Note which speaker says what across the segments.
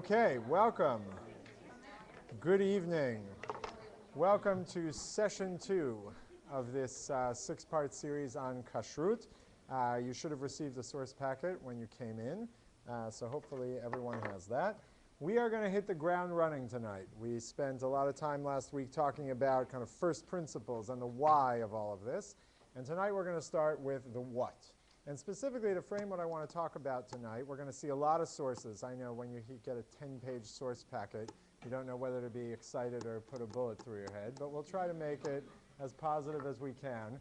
Speaker 1: Okay, welcome. Good evening. Welcome to session 2 of this 6-part series on kashrut. You should have received the source packet when you came in, so hopefully everyone has that. We are going to hit the ground running tonight. We spent a lot of time last week talking about kind of first principles and the why of all of this, and tonight we're going to start with the what. And specifically to frame what I want to talk about tonight, we're going to see a lot of sources. I know when you get a 10-page source packet, you don't know whether to be excited or put a bullet through your head, but we'll try to make it as positive as we can.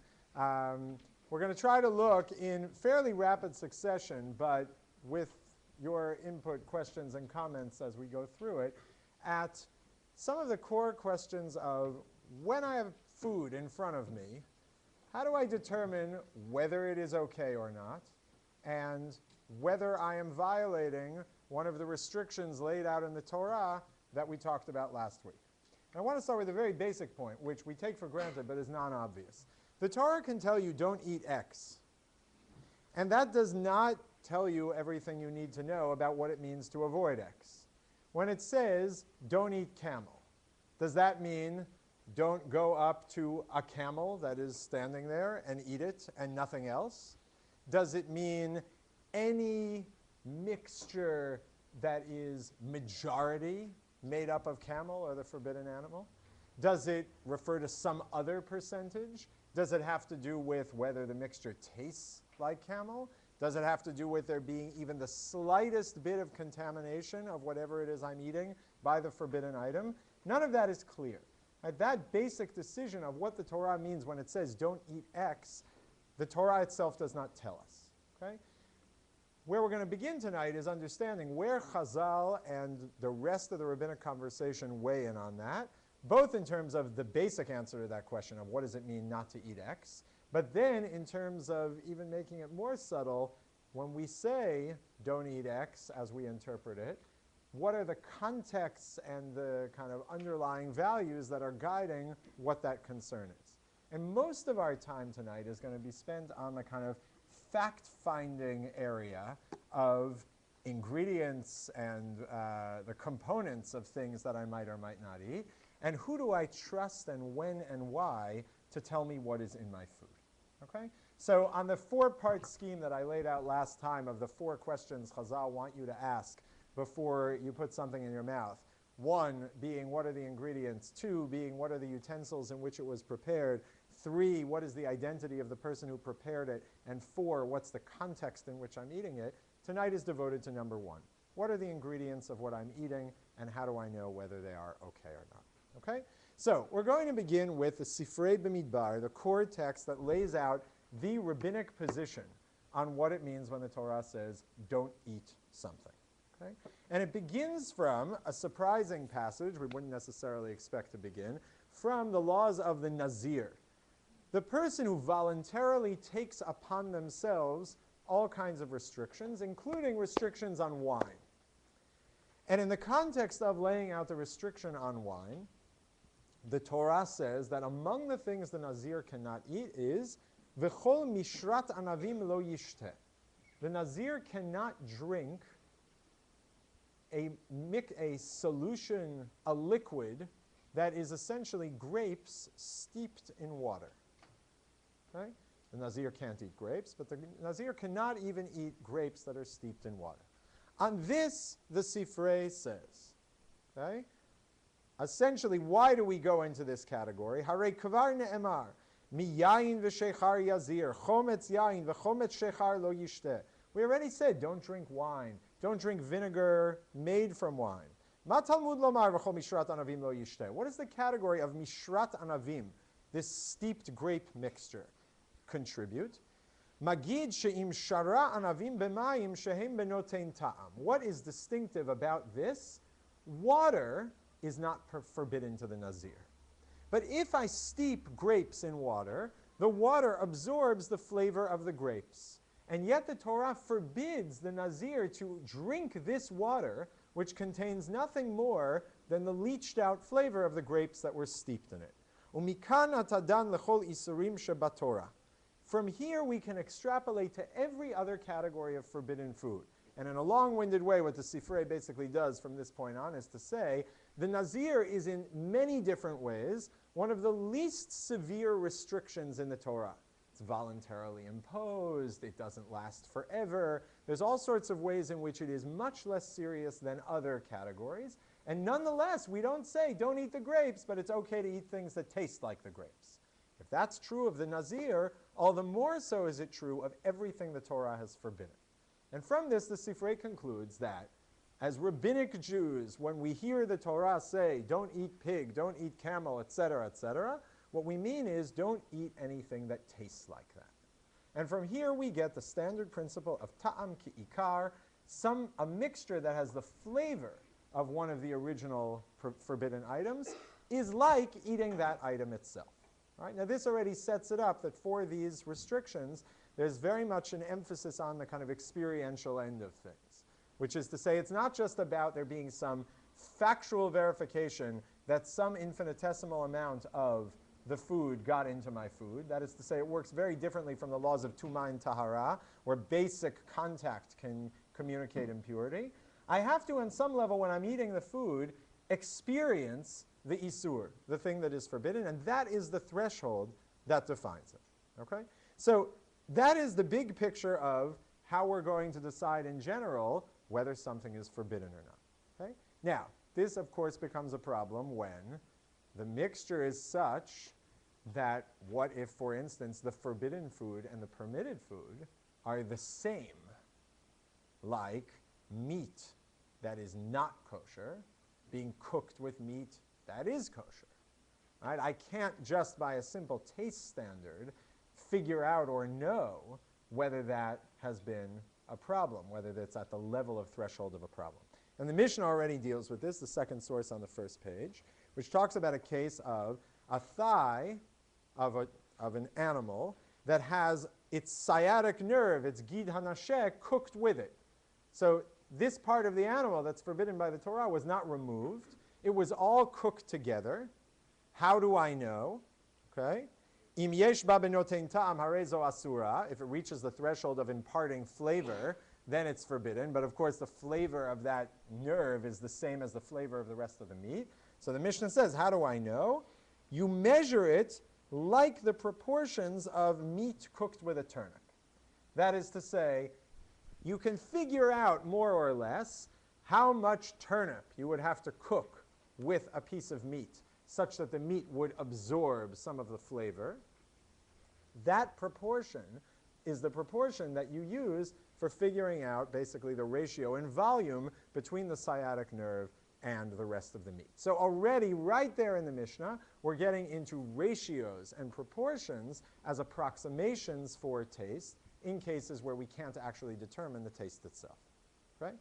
Speaker 1: We're going to try to look in fairly rapid succession, but with your input, questions, and comments as we go through it, at some of the core questions of when I have food in front of me, how do I determine whether it is okay or not, and whether I am violating one of the restrictions laid out in the Torah that we talked about last week? And I want to start with a very basic point, which we take for granted but is non-obvious. The Torah can tell you don't eat X. And that does not tell you everything you need to know about what it means to avoid X. When it says don't eat camel, does that mean don't go up to a camel that is standing there and eat it and nothing else? Does it mean any mixture that is majority made up of camel or the forbidden animal? Does it refer to some other percentage? Does it have to do with whether the mixture tastes like camel? Does it have to do with there being even the slightest bit of contamination of whatever it is I'm eating by the forbidden item? None of that is clear. That basic decision of what the Torah means when it says don't eat X, the Torah itself does not tell us. Okay? Where we're going to begin tonight is understanding where Chazal and the rest of the rabbinic conversation weigh in on that, both in terms of the basic answer to that question of what does it mean not to eat X, but then in terms of even making it more subtle, when we say don't eat X as we interpret it, what are the contexts and the kind of underlying values that are guiding what that concern is? And most of our time tonight is going to be spent on the kind of fact-finding area of ingredients and the components of things that I might or might not eat, and who do I trust and when and why to tell me what is in my food. Okay? So on the 4-part scheme that I laid out last time of the 4 questions Chazal want you to ask before you put something in your mouth. 1 being what are the ingredients, 2 being what are the utensils in which it was prepared, 3 what is the identity of the person who prepared it, and 4 what's the context in which I'm eating it. Tonight is devoted to number 1. What are the ingredients of what I'm eating and how do I know whether they are okay or not? Okay? So we're going to begin with the Sifrei B'Midbar, the core text that lays out the rabbinic position on what it means when the Torah says don't eat something. Okay? And it begins from a surprising passage, we wouldn't necessarily expect to begin, from the laws of the Nazir. The person who voluntarily takes upon themselves all kinds of restrictions, including restrictions on wine. And in the context of laying out the restriction on wine, the Torah says that among the things the Nazir cannot eat is V'chol mishrat anavim lo yishteh. The Nazir cannot drink a solution, a liquid, that is essentially grapes steeped in water. Okay? The Nazir can't eat grapes, but the Nazir cannot even eat grapes that are steeped in water. On this, the Sifrei says, okay? Essentially, why do we go into this category? Harei kvar ne'emar, mi yayin v'shechar yazir, chometz yayin v'chometz shechar lo yishteh. We already said, don't drink wine. Don't drink vinegar made from wine. What is the category of mishrat anavim, this steeped grape mixture, contribute? What is distinctive about this? Water is not forbidden to the Nazir. But if I steep grapes in water, the water absorbs the flavor of the grapes. And yet the Torah forbids the Nazir to drink this water, which contains nothing more than the leached out flavor of the grapes that were steeped in it. From here we can extrapolate to every other category of forbidden food. And in a long-winded way, what the Sifrei basically does from this point on is to say the Nazir is in many different ways one of the least severe restrictions in the Torah. It's voluntarily imposed. It doesn't last forever. There's all sorts of ways in which it is much less serious than other categories. And nonetheless, we don't say don't eat the grapes, but it's okay to eat things that taste like the grapes. If that's true of the Nazir, all the more so is it true of everything the Torah has forbidden. And from this, the Sifrei concludes that as rabbinic Jews, when we hear the Torah say, don't eat pig, don't eat camel, etc., what we mean is don't eat anything that tastes like that. And from here we get the standard principle of ta'am ki ikar, a mixture that has the flavor of one of the original forbidden items is like eating that item itself. Right? Now this already sets it up that for these restrictions, there's very much an emphasis on the kind of experiential end of things, which is to say it's not just about there being some factual verification that some infinitesimal amount of the food got into my food. That is to say, it works very differently from the laws of Tumah and Tahara, where basic contact can communicate impurity. I have to, on some level, when I'm eating the food, experience the Isur, the thing that is forbidden, and that is the threshold that defines it. Okay? So that is the big picture of how we're going to decide in general whether something is forbidden or not. Okay? Now, this, of course, becomes a problem when the mixture is such that what if, for instance, the forbidden food and the permitted food are the same, like meat that is not kosher being cooked with meat that is kosher. Right? I can't just by a simple taste standard figure out or know whether that has been a problem, whether that's at the level of threshold of a problem. And the Mishnah already deals with this, the second source on the first page, which talks about a case of a thigh of an animal that has its sciatic nerve, its gid hanasheh, cooked with it. So this part of the animal that's forbidden by the Torah was not removed. It was all cooked together. How do I know? Okay. Im yesh ba benotein ta'am harezo asura. If it reaches the threshold of imparting flavor, then it's forbidden. But of course, the flavor of that nerve is the same as the flavor of the rest of the meat. So the Mishnah says, how do I know? You measure it like the proportions of meat cooked with a turnip. That is to say, you can figure out more or less how much turnip you would have to cook with a piece of meat such that the meat would absorb some of the flavor. That proportion is the proportion that you use for figuring out basically the ratio in volume between the sciatic nerve and the rest of the meat. So already right there in the Mishnah, we're getting into ratios and proportions as approximations for taste in cases where we can't actually determine the taste itself. Right?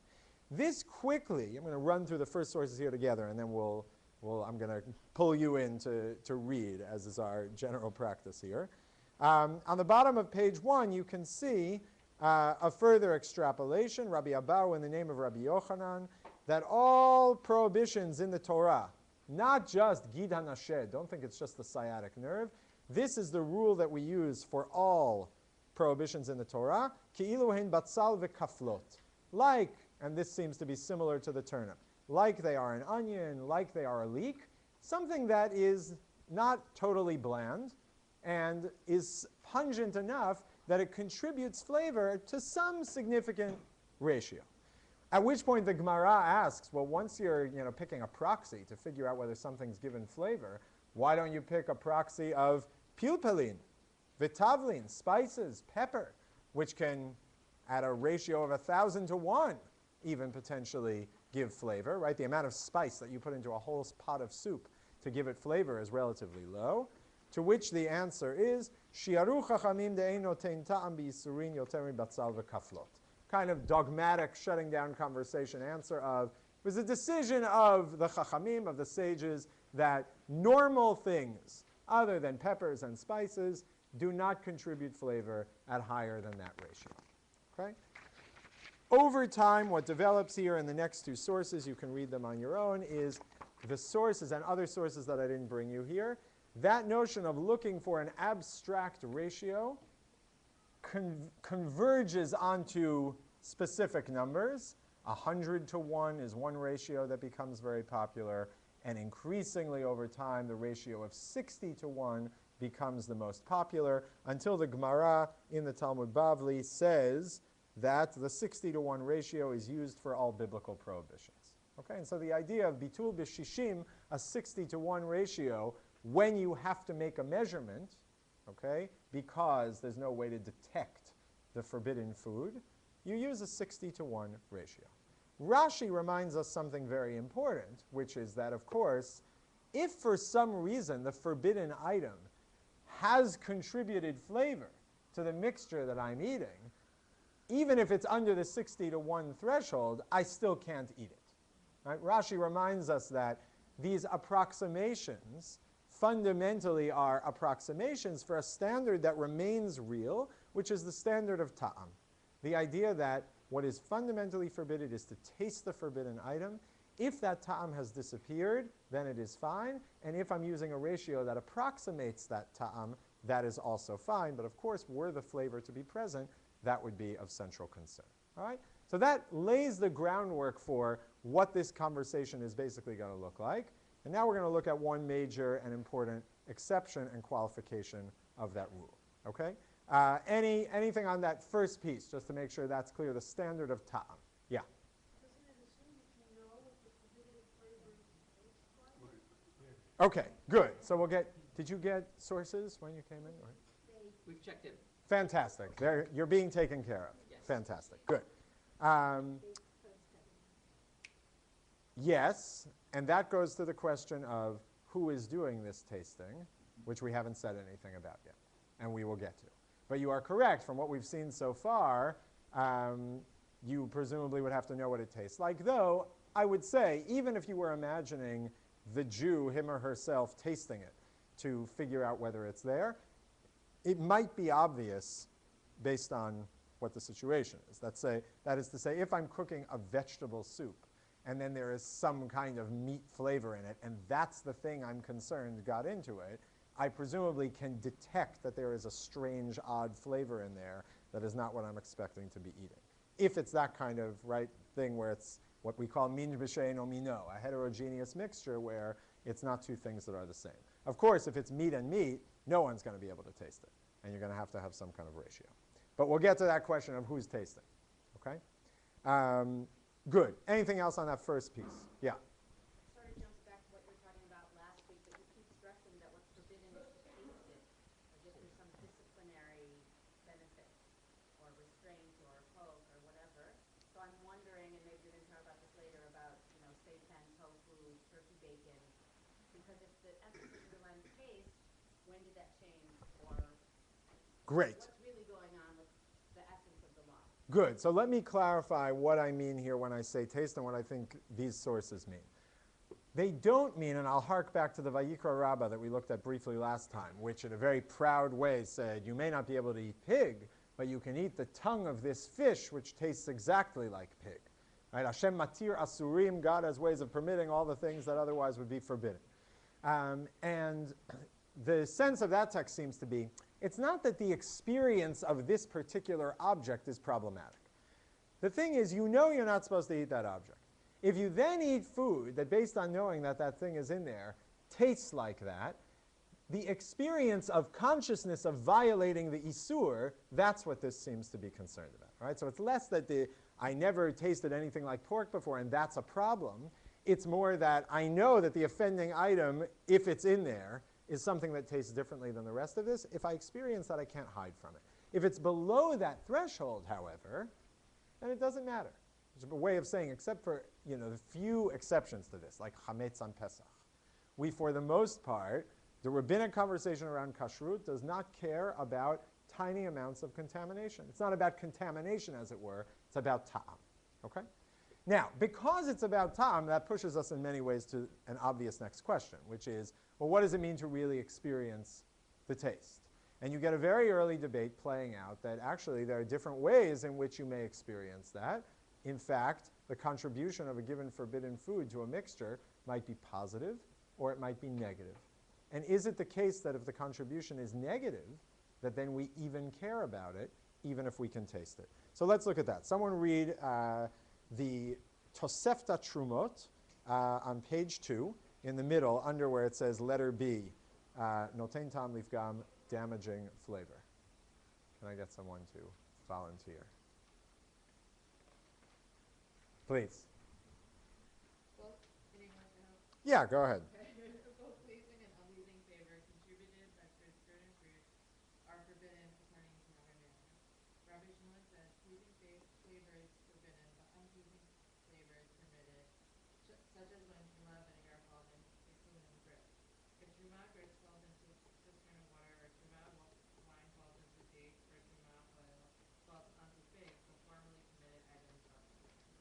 Speaker 1: This quickly, I'm going to run through the first sources here together, and then I'm going to pull you in to read, as is our general practice here. On the bottom of page 1, you can see a further extrapolation, Rabbi Abahu in the name of Rabbi Yochanan, that all prohibitions in the Torah, not just gid hanasheh, don't think it's just the sciatic nerve, this is the rule that we use for all prohibitions in the Torah, ki'ilu hein batzal v'kaflot, like, and this seems to be similar to the turnip, like they are an onion, like they are a leek, something that is not totally bland and is pungent enough that it contributes flavor to some significant ratio. At which point the Gemara asks, well, once you're picking a proxy to figure out whether something's given flavor, why don't you pick a proxy of pilpelin, vitavlin, spices, pepper, which can, at a ratio of 1,000 to 1, even potentially give flavor, right? The amount of spice that you put into a whole pot of soup to give it flavor is relatively low. To which the answer is, shiaru chachamim de'ein notein ta'am b'yisurin yoter mibatzal v'kaflot. Kind of dogmatic, shutting down conversation answer of, it was a decision of the chachamim, of the sages, that normal things, other than peppers and spices, do not contribute flavor at higher than that ratio. Okay? Over time, what develops here in the next two sources, you can read them on your own, is the sources and other sources that I didn't bring you here. That notion of looking for an abstract ratio converges onto specific numbers. 100 to 1 is one ratio that becomes very popular, and increasingly over time, the ratio of 60 to 1 becomes the most popular, until the Gemara in the Talmud Bavli says that the 60 to 1 ratio is used for all biblical prohibitions. Okay, and so the idea of bitul b'shishim, a 60 to 1 ratio, when you have to make a measurement, okay, because there's no way to detect the forbidden food, you use a 60 to 1 ratio. Rashi reminds us something very important, which is that, of course, if for some reason the forbidden item has contributed flavor to the mixture that I'm eating, even if it's under the 60 to 1 threshold, I still can't eat it. Right? Rashi reminds us that these approximations fundamentally are approximations for a standard that remains real, which is the standard of ta'am. The idea that what is fundamentally forbidden is to taste the forbidden item. If that ta'am has disappeared, then it is fine. And if I'm using a ratio that approximates that ta'am, that is also fine. But of course, were the flavor to be present, that would be of central concern. All right? So that lays the groundwork for what this conversation is basically going to look like. And now we're going to look at one major and important exception and qualification of that rule. Okay? Anything on that first piece, just to make sure that's clear, the standard of ta'am? Yeah?
Speaker 2: Doesn't it assume that you know what the forbidden flavor tastes like?
Speaker 1: Okay, good. So we'll get, did you get sources when you came in? Or?
Speaker 3: We've checked in.
Speaker 1: Fantastic. You're being taken care of.
Speaker 3: Yes.
Speaker 1: Fantastic. Good. Yes, and that goes to the question of who is doing this tasting, which we haven't said anything about yet, and we will get to. But you are correct. From what we've seen so far, you presumably would have to know what it tastes like. Though, I would say, even if you were imagining the Jew, him or herself, tasting it to figure out whether it's there, it might be obvious based on what the situation is. That is to say, if I'm cooking a vegetable soup, and then there is some kind of meat flavor in it, and that's the thing I'm concerned got into it, I presumably can detect that there is a strange, odd flavor in there that is not what I'm expecting to be eating. If it's that kind of thing where it's what we call min b'she'eino mino, a heterogeneous mixture where it's not two things that are the same. Of course, if it's meat and meat, no one's going to be able to taste it, and you're going to have some kind of ratio. But we'll get to that question of who's tasting. Okay? Good. Anything else on that first piece? Yeah.
Speaker 4: Sort of jumps back to what you were talking about last week, but you keep stressing that what's forbidden is to taste it, as if there's some disciplinary benefit or restraint or poke or whatever. So I'm wondering, and maybe you're going to talk about this later, about seitan, tofu, turkey bacon, because if the essence of the lens taste, when did that change, or
Speaker 1: Great.
Speaker 4: what's really going on with the essence of the law?
Speaker 1: Good. So let me clarify what I mean here when I say taste and what I think these sources mean. They don't mean, and I'll hark back to the Vayikra Rabbah that we looked at briefly last time, which in a very proud way said, you may not be able to eat pig, but you can eat the tongue of this fish, which tastes exactly like pig. Right? Hashem matir asurim, God has ways of permitting all the things that otherwise would be forbidden. And the sense of that text seems to be, it's not that the experience of this particular object is problematic. The thing is, you know you're not supposed to eat that object. If you then eat food that, based on knowing that that thing is in there, tastes like that, the experience of consciousness of violating the isur, that's what this seems to be concerned about. Right? So it's less that I never tasted anything like pork before, and that's a problem. It's more that I know that the offending item, if it's in there, is something that tastes differently than the rest of this. If I experience that, I can't hide from it. If it's below that threshold, however, then it doesn't matter. There's a way of saying, except for the few exceptions to this, like chametz on Pesach. We, for the most part, the rabbinic conversation around kashrut does not care about tiny amounts of contamination. It's not about contamination, as it were. It's about ta'am. Okay? Now, because it's about ta'am, that pushes us in many ways to an obvious next question, which is, well, what does it mean to really experience the taste? And you get a very early debate playing out that actually there are different ways in which you may experience that. In fact, the contribution of a given forbidden food to a mixture might be positive or it might be negative. And is it the case that if the contribution is negative, that then we even care about it, even if we can taste it? So let's look at that. Someone read the Tosefta Trumot on page 2, in the middle, under where it says letter B, Noten Tam Lifgam, damaging flavor. Can I get someone to volunteer? Please.
Speaker 3: Both in English, I hope.
Speaker 1: Yeah, go ahead.
Speaker 3: Both pleasing and unpleasing flavors contributed by certain fruits are forbidden according to another manner. Rabbi Shimon says pleasing flavor is forbidden, but unpleasing flavor is permitted, such as when truma vinegar falls into aluminum grist. If truma grist falls into cistern of water, or truma wine falls into dates, or truma oil falls onto figs, the formerly permitted items are forbidden.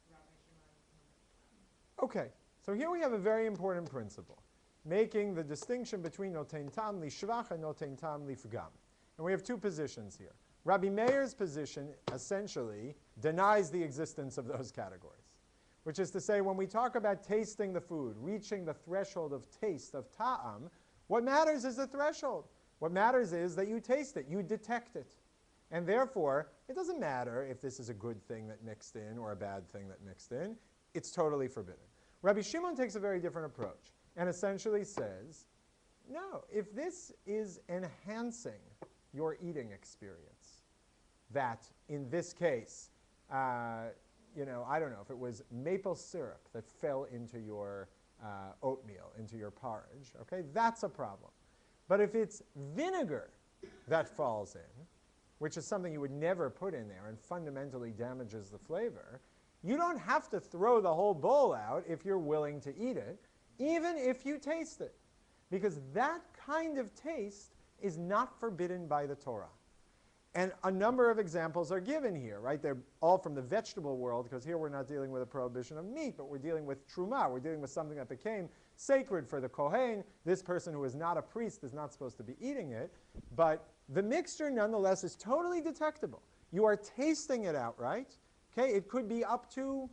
Speaker 3: Rabbi Shimon number 1.
Speaker 1: Okay, so here we have a very important principle, making the distinction between noten tam lishvach and noten tam lifgam. And we have two positions here. Rabbi Meir's position essentially denies the existence of those categories, which is to say, when we talk about tasting the food, reaching the threshold of taste, of ta'am, what matters is the threshold. What matters is that you taste it, you detect it. And therefore, it doesn't matter if this is a good thing that mixed in or a bad thing that mixed in. It's totally forbidden. Rabbi Shimon takes a very different approach and essentially says, no, if this is enhancing your eating experience, that in this case, I don't know, if it was maple syrup that fell into your oatmeal, into your porridge, okay, that's a problem. But if it's vinegar that falls in, which is something you would never put in there and fundamentally damages the flavor, you don't have to throw the whole bowl out if you're willing to eat it, even if you taste it. Because that kind of taste is not forbidden by the Torah. And a number of examples are given here, right? They're all from the vegetable world, because here we're not dealing with a prohibition of meat, but we're dealing with truma. We're dealing with something that became sacred for the Kohen. This person who is not a priest is not supposed to be eating it. But the mixture, nonetheless, is totally detectable. You are tasting it outright. Okay, it could be up to,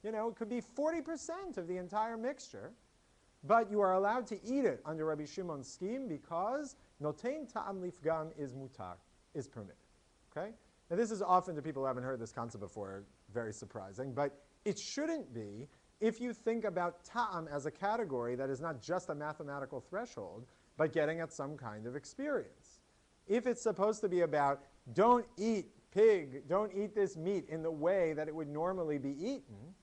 Speaker 1: it could be 40% of the entire mixture. But you are allowed to eat it under Rabbi Shimon's scheme because noten ta'am lifgam is mutar, is permitted. Okay? Now this is often, to people who haven't heard this concept before, very surprising. But it shouldn't be if you think about ta'am as a category that is not just a mathematical threshold, but getting at some kind of experience. If it's supposed to be about don't eat pig, don't eat this meat in the way that it would normally be eaten,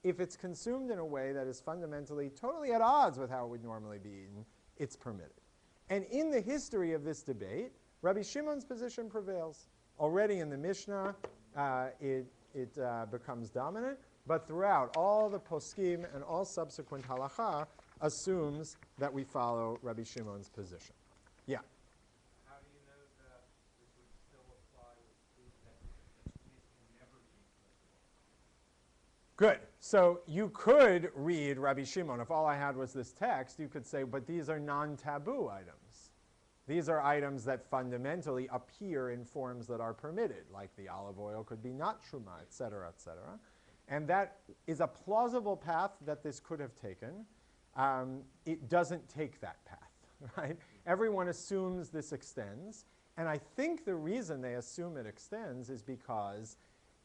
Speaker 1: if it's consumed in a way that is fundamentally totally at odds with how it would normally be eaten, it's permitted. And in the history of this debate, Rabbi Shimon's position prevails. Already in the Mishnah, it becomes dominant, but throughout, all the poskim and all subsequent halacha assumes that we follow Rabbi Shimon's position. Yeah?
Speaker 5: How do you know that this would still apply with food that these can never be cooked?
Speaker 1: Good. So you could read Rabbi Shimon. If all I had was this text, you could say, but these are non-taboo items. These are items that fundamentally appear in forms that are permitted, like the olive oil could be not truma, et cetera, et cetera. And that is a plausible path that this could have taken. It doesn't take that path, right? Everyone assumes this extends. And I think the reason they assume it extends is because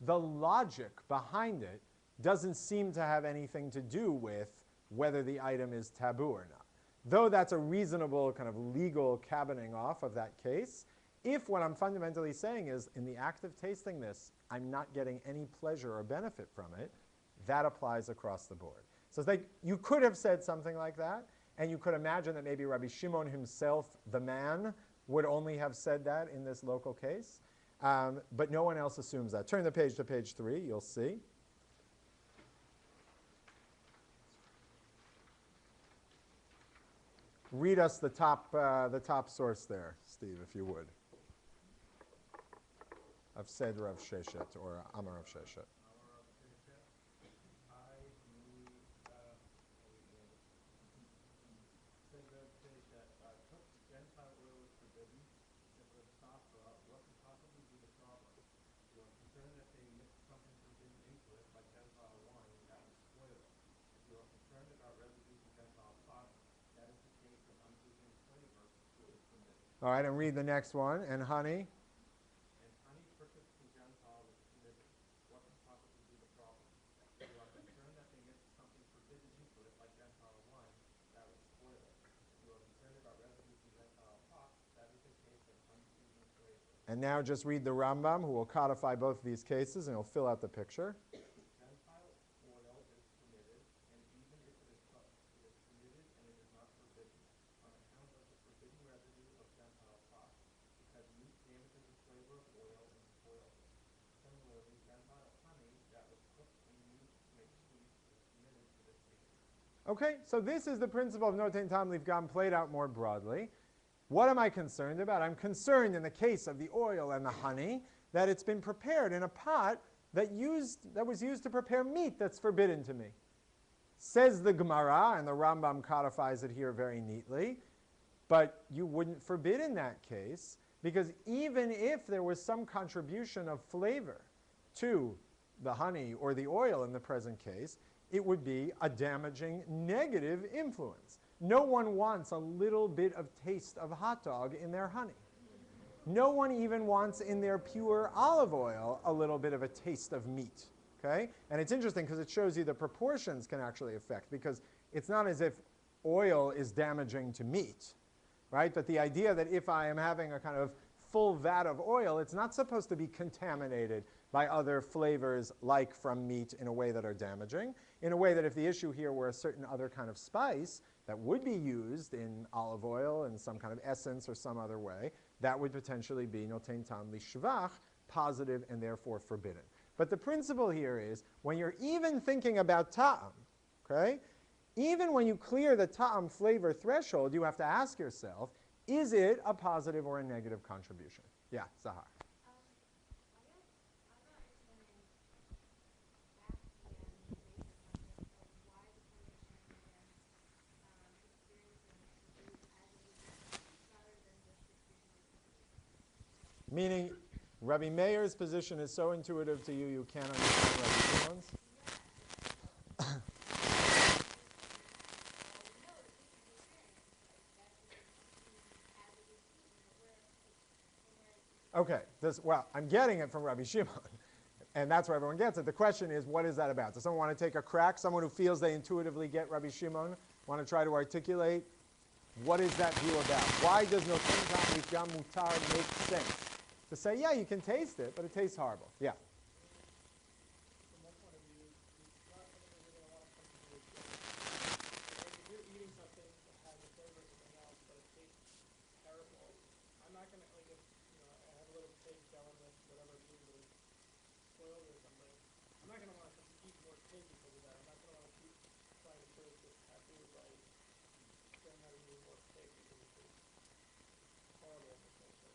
Speaker 1: the logic behind it doesn't seem to have anything to do with whether the item is taboo or not. Though that's a reasonable kind of legal cabining off of that case, if what I'm fundamentally saying is in the act of tasting this, I'm not getting any pleasure or benefit from it, that applies across the board. So it's like you could have said something like that, and you could imagine that maybe Rabbi Shimon himself, the man, would only have said that in this local case. But no one else assumes that. Turn the page to page 3, you'll see. Read us the top source there, Steve, if you would. Of Seder Rav Sheshet, or Amar Rav Sheshet. All right, and read the next one. And honey?
Speaker 5: And honey purchased from Gentiles
Speaker 1: And now just read the Rambam, who will codify both of these cases, and he'll fill out the picture.
Speaker 5: Gentile oil is permitted, and even if it is cooked, it is permitted and it is not forbidden, on account of the forbidden residue of Gentile pot, because meat damages the flavor of oil and spoils it. Similarly, Gentile honey that was cooked and used to make sweets is permitted for this reason.
Speaker 1: Okay, so this is the principle of noten tam livgam played out more broadly. What am I concerned about? I'm concerned in the case of the oil and the honey that it's been prepared in a pot that was used to prepare meat that's forbidden to me. Says the Gemara, and the Rambam codifies it here very neatly, but you wouldn't forbid in that case, because even if there was some contribution of flavor to the honey or the oil in the present case, it would be a damaging negative influence. No one wants a little bit of taste of hot dog in their honey. No one even wants in their pure olive oil a little bit of a taste of meat. Okay? And it's interesting because it shows you the proportions can actually affect, because it's not as if oil is damaging to meat, right? But the idea that if I am having a kind of full vat of oil, it's not supposed to be contaminated by other flavors like from meat in a way that are damaging, in a way that if the issue here were a certain other kind of spice that would be used in olive oil and some kind of essence or some other way, that would potentially be noten tam lishvach, positive and therefore forbidden. But the principle here is when you're even thinking about ta'am, okay, even when you clear the ta'am flavor threshold, you have to ask yourself, is it a positive or a negative contribution? Yeah, Zahar. Meaning, Rabbi Meir's position is so intuitive to you, you can't understand Rabbi Shimon's? Okay, well, I'm getting it from Rabbi Shimon, and that's where everyone gets it. The question is, what is that about? Does someone want to take a crack? Someone who feels they intuitively get Rabbi Shimon want to try to articulate what is that view about? Why does noten tam lifgam mutar make sense? To say, yeah, you can taste it, but it tastes horrible. Yeah.
Speaker 6: From my point of view, it's not something that we're going to want to come to with. If you're eating something that has a flavor of something else, but it tastes terrible, I'm not going to, like, if, I have a little pig selling this, whatever it is, but it's spoiled or something, I'm not going to want to eat more pig because of that. I'm not going to want to keep trying to create this taboo by saying how to eat more pig because it tastes horrible in the same way.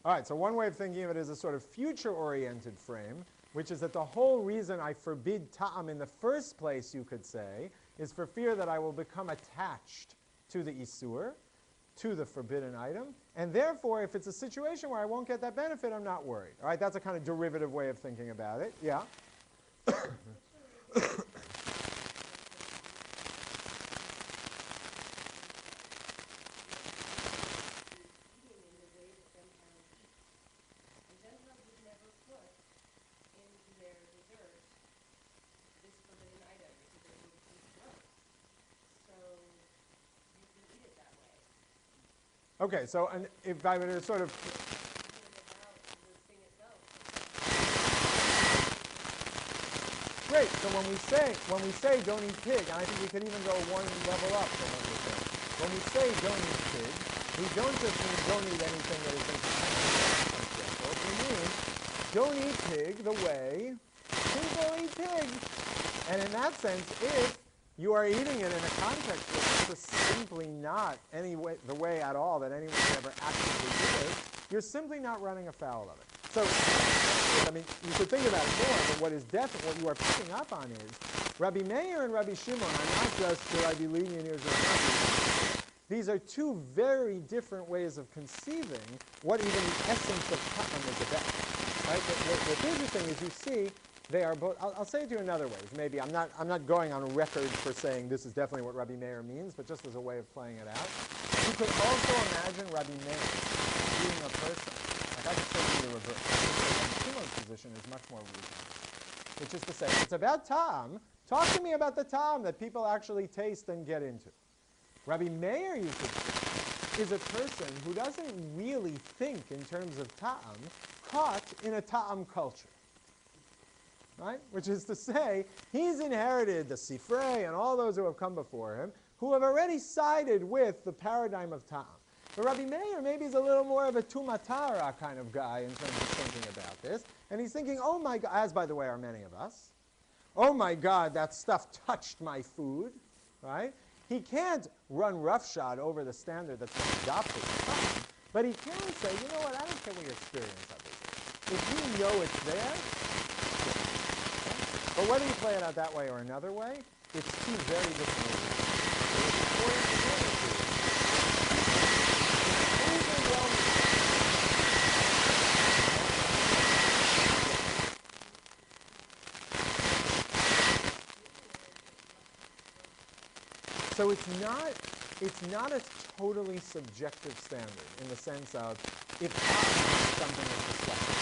Speaker 1: All right, so one way of thinking of it is a sort of future-oriented frame, which is that the whole reason I forbid ta'am in the first place, you could say, is for fear that I will become attached to the isur, to the forbidden item, and therefore, if it's a situation where I won't get that benefit, I'm not worried. All right, that's a kind of derivative way of thinking about it. Yeah? Okay, so and if I were to sort of... Great, so when we say don't eat pig, and I think we could even go one level up from what we're saying. When we say don't eat pig, we don't just mean don't eat anything that is contaminated. We mean don't eat pig the way people eat pig. And in that sense, if you are eating it in a context where this is simply not the way at all that anyone would ever actively do it, you're simply not running afoul of it. So, I mean, you could think about it more, but what is definite, what you are picking up on is Rabbi Meir and Rabbi Shimon are not just should I be lenient or should I not be lenient. These are two very different ways of conceiving what even the essence of ta'am is about. Right? What's interesting is you see they are both. I'll say it to you in other ways. Maybe I'm not going on record for saying this is definitely what Rabbi Meir means, but just as a way of playing it out. You could also imagine Rabbi Meir being a person. Like I could say the reverse. Rabbi Shimon's position is much more reasonable, which is to say, it's about ta'am. Talk to me about the ta'am that people actually taste and get into. Rabbi Meir, you could say, is a person who doesn't really think in terms of ta'am, caught in a ta'am culture. Right? Which is to say, he's inherited the Sifrei and all those who have come before him, who have already sided with the paradigm of ta'am. But Rabbi Meir maybe is a little more of a tumatara kind of guy in terms of thinking about this. And he's thinking, oh my God, as by the way are many of us, oh my God, that stuff touched my food, right? He can't run roughshod over the standard that's been adopted, but he can say, you know what, I don't care what your experience of it is. If you know it's there, but whether you play it out that way or another way, it's two very different ways. It's important to know the two. So it's not a totally subjective standard in the sense of if something is reflected,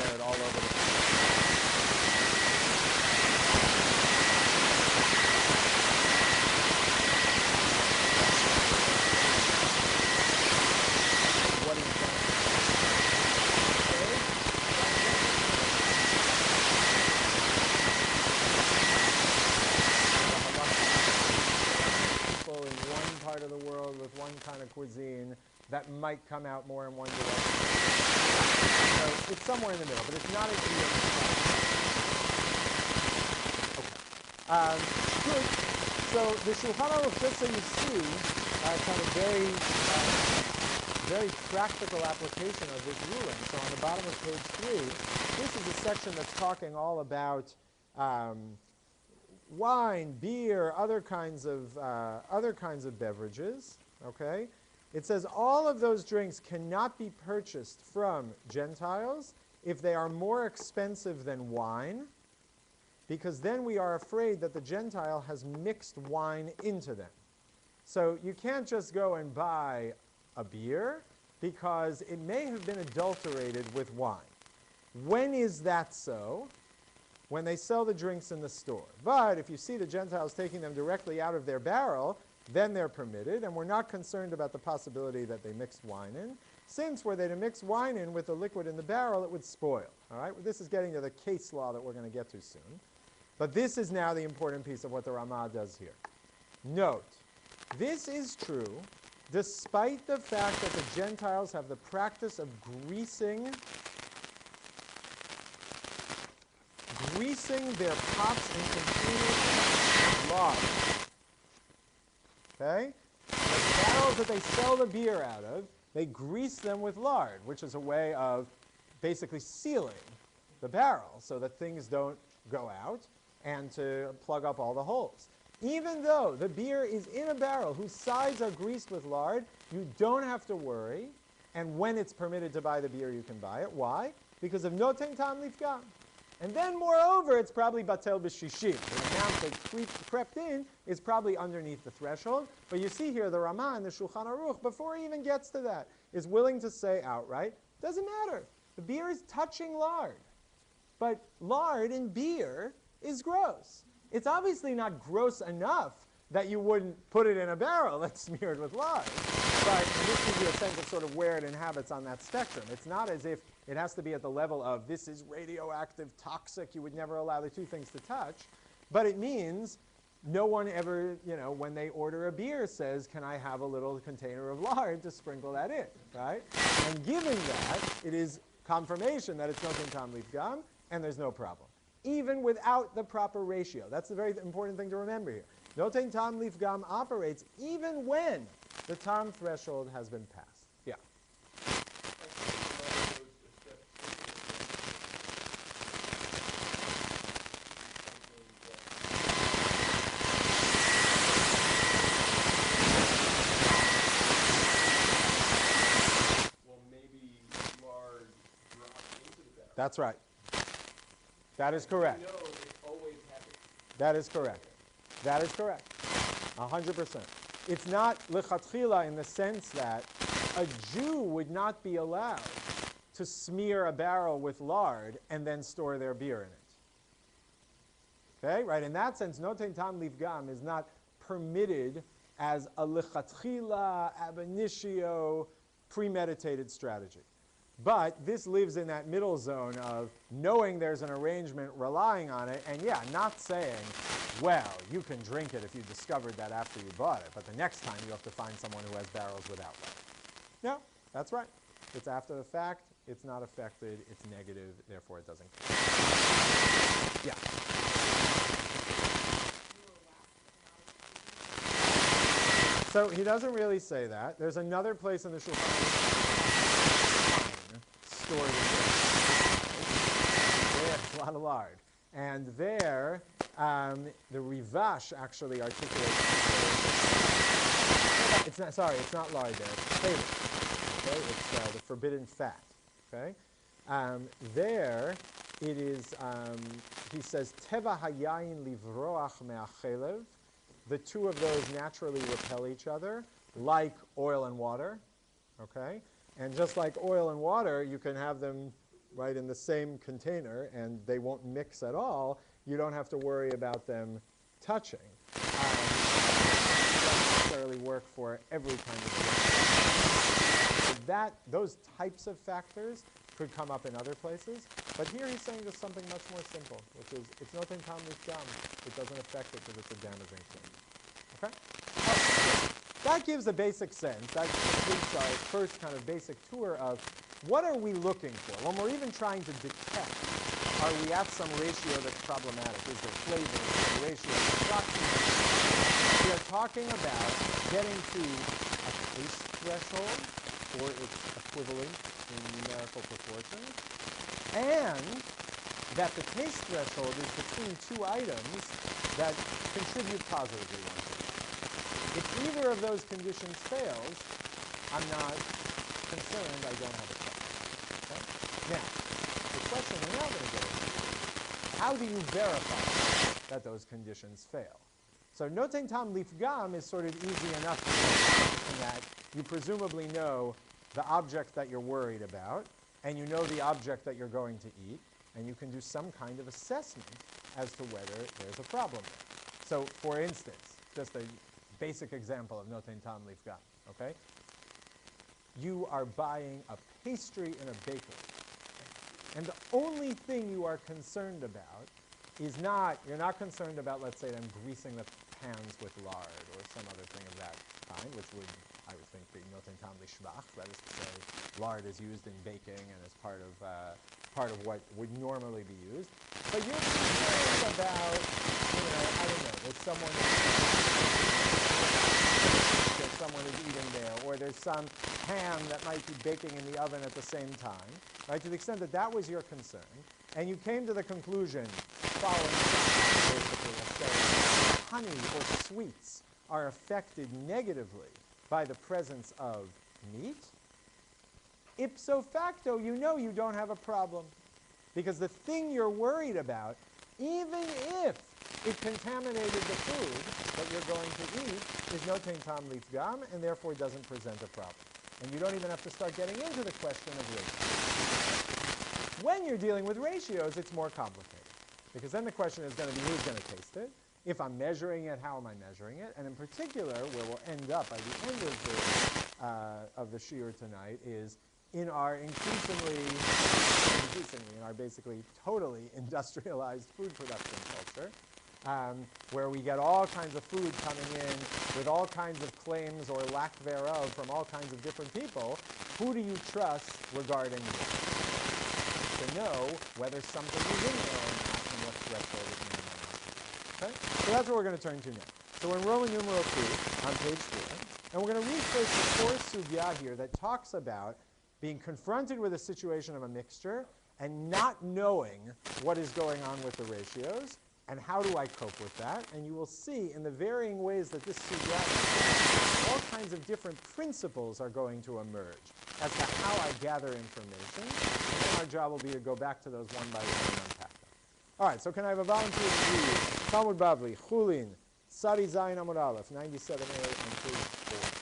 Speaker 1: shared all over the place. Cuisine that might come out more in one direction. So it's somewhere in the middle, but it's not as easy. Okay. Good. So the Shulchan Aruch, just so you see, kind of very practical application of this ruling. So on the bottom of page 3, this is a section that's talking all about wine, beer, other kinds of beverages. Okay. It says all of those drinks cannot be purchased from Gentiles if they are more expensive than wine, because then we are afraid that the Gentile has mixed wine into them. So you can't just go and buy a beer because it may have been adulterated with wine. When is that so? When they sell the drinks in the store. But if you see the Gentiles taking them directly out of their barrel, then they're permitted, and we're not concerned about the possibility that they mixed wine in. Since were they to mix wine in with the liquid in the barrel, it would spoil. All right? This is getting to the case law that we're going to get to soon. But this is now the important piece of what the Ramah does here. Note, this is true despite the fact that the Gentiles have the practice of greasing their pots and containers with lard. Okay? The barrels that they sell the beer out of, they grease them with lard, which is a way of basically sealing the barrel so that things don't go out and to plug up all the holes. Even though the beer is in a barrel whose sides are greased with lard, you don't have to worry. And when it's permitted to buy the beer, you can buy it. Why? Because of noten tam lifgam. And then, moreover, it's probably batel b'shishim. The amount that crept in is probably underneath the threshold. But you see here, the Ramah and the Shulchan Aruch, before he even gets to that, is willing to say outright, doesn't matter. The beer is touching lard. But lard in beer is gross. It's obviously not gross enough that you wouldn't put it in a barrel that's smeared with lard. But this gives you a sense of sort of where it inhabits on that spectrum. It's not as if it has to be at the level of this is radioactive, toxic, you would never allow the two things to touch. But it means no one ever, when they order a beer says, can I have a little container of lard to sprinkle that in, right? And given that, it is confirmation that it's noten tam lifgam, and there's no problem. Even without the proper ratio. That's the very important thing to remember here. Noten tam lifgam operates even when the tam threshold has been passed. Yeah.
Speaker 5: Well, maybe lard dropped into the barrel.
Speaker 1: That's right. That is correct.
Speaker 5: We know it always happens.
Speaker 1: That is correct. That is correct. 100%. It's not lechatchila in the sense that a Jew would not be allowed to smear a barrel with lard and then store their beer in it. Okay, right? In that sense, noten tam lifgam is not permitted as a lichatchila, ab initio, premeditated strategy. But this lives in that middle zone of knowing there's an arrangement, relying on it, and yeah, not saying, well, you can drink it if you discovered that after you bought it, but the next time you have to find someone who has barrels without lead. No, that's right. It's after the fact, it's not affected, it's negative, therefore it doesn't count. Yeah. So he doesn't really say that. There's another place in the Shulchan Aruch stored in there. It's a lot of lard. And there, the Rivash actually articulates. It's not lard there. It's potato. Okay, it's the forbidden fat. Okay, there it is. He says teva hayayin livroach me'achelev. The two of those naturally repel each other, like oil and water. Okay, and just like oil and water, you can have them right in the same container, and they won't mix at all. You don't have to worry about them touching. It doesn't necessarily work for every kind of drink. Those types of factors could come up in other places, but here he's saying just something much more simple, which is it's nothing tam gum. It doesn't affect it because it's a damaging thing. Okay? That gives a basic sense. That completes our first kind of basic tour of what are we looking for when we're even trying to detect. Are we at some ratio that's problematic? Is there flavor? Is there ratio that's approximate? We are talking about getting to a taste threshold or its equivalent in numerical proportions, and that the taste threshold is between two items that contribute positively one to the other. If either of those conditions fails, I'm not concerned, I don't have a problem. Okay? Now, the question we're now going to go into is, how do you verify that those conditions fail? So noten tam lifgam is sort of easy enough to know in that you presumably know the object that you're worried about, and you know the object that you're going to eat, and you can do some kind of assessment as to whether there's a problem there. So, for instance, just a basic example of noten tam lifgam, okay? You are buying a pastry in a bakery, and the only thing you are concerned about is you're not concerned about, let's say, them greasing the pans with lard or some other thing of that kind, which would, I would think, be noten tam lishvach. That is to say, lard is used in baking and is part of what would normally be used. But you're concerned about, I don't know, that someone is eating there, or there's some ham that might be baking in the oven at the same time, right? To the extent that that was your concern, and you came to the conclusion, following basically, let's say, honey or sweets are affected negatively by the presence of meat, ipso facto, you know you don't have a problem. Because the thing you're worried about, even if it contaminated the food that you're going to eat, is noten tam lifgam, and therefore doesn't present a problem. And you don't even have to start getting into the question of ratios. When you're dealing with ratios, it's more complicated. Because then the question is going to be who's going to taste it? If I'm measuring it, how am I measuring it? And in particular, where we'll end up by the end of the shiur tonight is in our increasingly, in our basically totally industrialized food production culture, where we get all kinds of food coming in with all kinds of claims or lack thereof from all kinds of different people. Who do you trust regarding this? To know whether something is in there or not and what threshold it means or not. Okay? So that's what we're going to turn to now. So we're in Roman numeral 2 on page 4, and we're going to read first the fourth sugya here that talks about being confronted with a situation of a mixture and not knowing what is going on with the ratios, and how do I cope with that? And you will see in the varying ways that this sugya is, all kinds of different principles are going to emerge as to how I gather information, and then our job will be to go back to those one by one and unpack them. All right, so can I have a volunteer to read Talmud Bavli, Chulin, Sari Zayin Amud Aleph, 97a on page 4.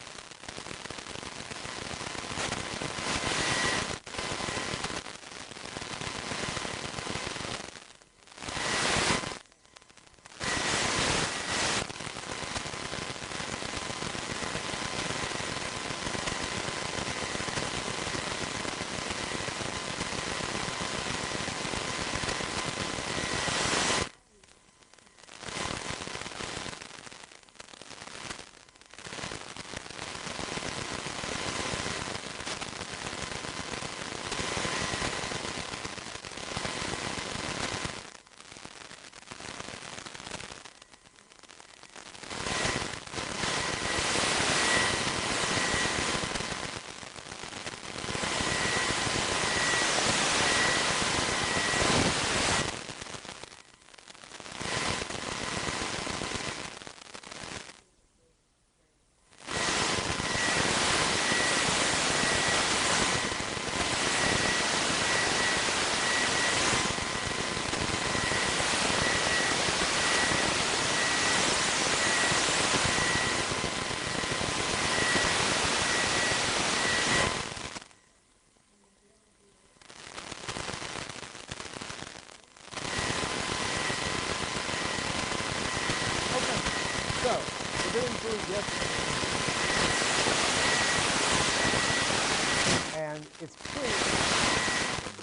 Speaker 1: it's pretty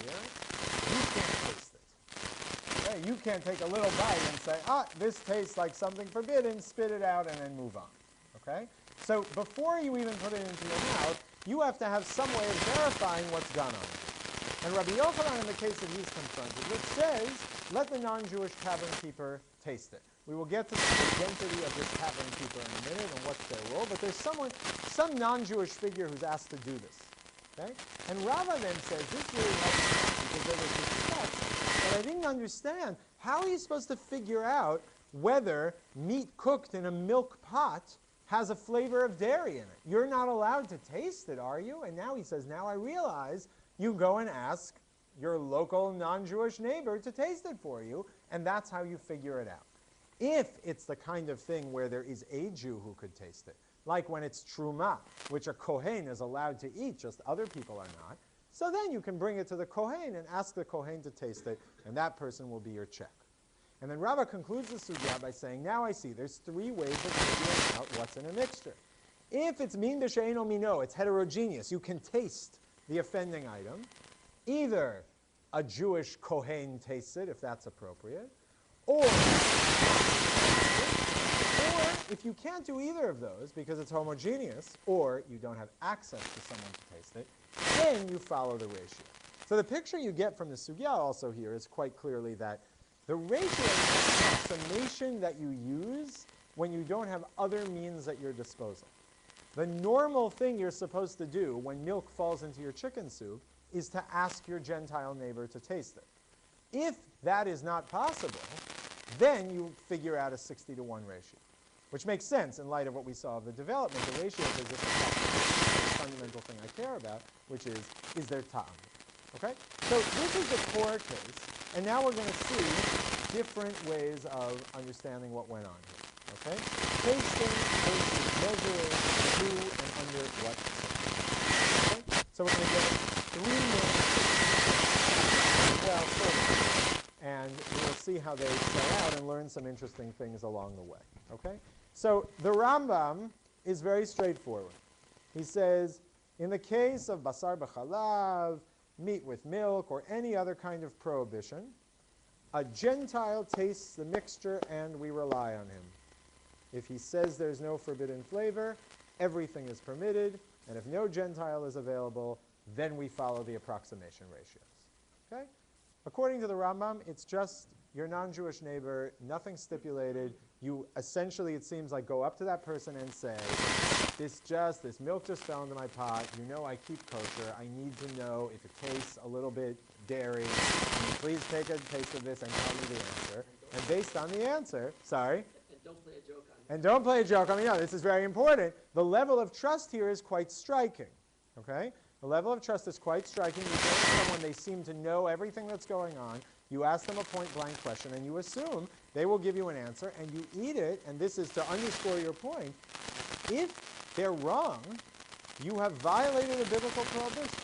Speaker 1: here, you can't taste it. Okay? You can't take a little bite and say, this tastes like something forbidden, spit it out, and then move on. Okay? So before you even put it into your mouth, you have to have some way of verifying what's gone on. And Rabbi Yochanan, in the case that he's confronted with, says, let the non-Jewish tavern keeper taste it. We will get to the identity of this tavern keeper in a minute and what's their role, but there's some non-Jewish figure who's asked to do this. Okay? And Rava then says, this really helps me because there was this text that I didn't understand. How are you supposed to figure out whether meat cooked in a milk pot has a flavor of dairy in it? You're not allowed to taste it, are you? And now he says, now I realize you go and ask your local non-Jewish neighbor to taste it for you, and that's how you figure it out. If it's the kind of thing where there is a Jew who could taste it, like when it's truma, which a kohen is allowed to eat, just other people are not, so then you can bring it to the kohen and ask the kohen to taste it, and that person will be your check. And then Rabbah concludes the sugya by saying, now I see there's three ways of figuring out what's in a mixture. If it's min b'she'eno mino, it's heterogeneous, you can taste the offending item. Either a Jewish kohen tastes it, if that's appropriate, or if you can't do either of those because it's homogeneous, or you don't have access to someone to taste it, then you follow the ratio. So the picture you get from the sugya also here is quite clearly that the ratio is the approximation that you use when you don't have other means at your disposal. The normal thing you're supposed to do when milk falls into your chicken soup is to ask your Gentile neighbor to taste it. If that is not possible, then you figure out a 60-to-1 ratio, which makes sense in light of what we saw of the development. The ratio is just the fundamental thing I care about, which is there ta'am? Okay? So this is the core case, and now we're going to see different ways of understanding what went on here. Okay? Tasting versus measuring, who and under what circumstances. Okay? So we're going to get 3 minutes, well, 4 minutes, and we'll see how they play out and learn some interesting things along the way. Okay? So the Rambam is very straightforward. He says, in the case of basar b'chalav, meat with milk, or any other kind of prohibition, a Gentile tastes the mixture and we rely on him. If he says there's no forbidden flavor, everything is permitted, and if no Gentile is available, then we follow the approximation ratios. Okay? According to the Rambam, it's just your non-Jewish neighbor, nothing stipulated. You essentially, it seems like, go up to that person and say, this milk just fell into my pot. You know I keep kosher. I need to know if it tastes a little bit dairy. Can you please take a taste of this and tell me the answer? And based on the answer, sorry?
Speaker 6: And don't play a joke on me.
Speaker 1: And don't play a joke on me. No, this is very important. The level of trust here is quite striking. Okay? The level of trust is quite striking. You go to someone, they seem to know everything that's going on. You ask them a point-blank question, and you assume they will give you an answer, and you eat it, and this is to underscore your point. If they're wrong, you have violated a biblical prohibition.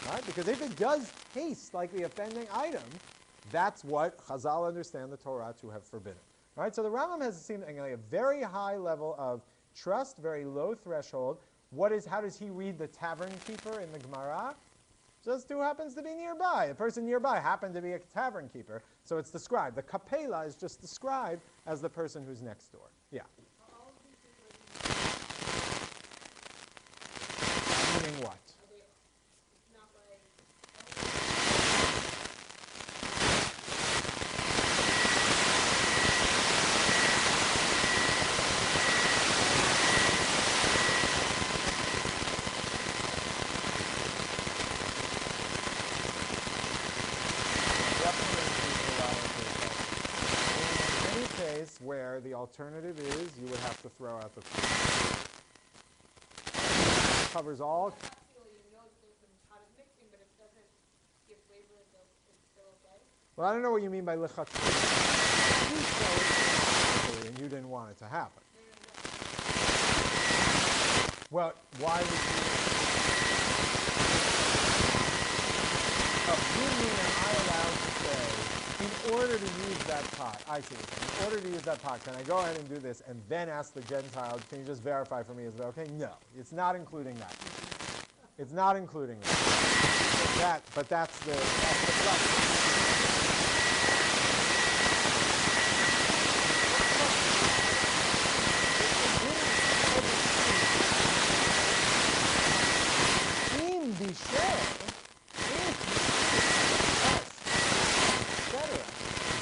Speaker 1: Right? Because if it does taste like the offending item, that's what Chazal understand the Torah to have forbidden. Right? So the Rambam has a very high level of trust, very low threshold. How does he read the tavern keeper in the Gemara? Just who happens to be nearby. The person nearby happened to be a tavern keeper, so it's described. The kapela is just described as the person who's next door. Yeah.
Speaker 2: All of these things
Speaker 1: Meaning what?
Speaker 2: are they not like
Speaker 1: where the alternative is you would have to throw out the food. Covers all.
Speaker 2: capsule, you know that there's some pot of mixing, but it doesn't give flavor, it's still okay?
Speaker 1: Well, I don't know what you mean by lichatz. And you didn't want it to happen. Well, why would you? You mean am I allowed to say, in order to use that pot, I see what you're saying. In order to use that pot, can I go ahead and do this and then ask the Gentile, can you just verify for me, is it okay? No, it's not including that. It's not including that. But that's the plus.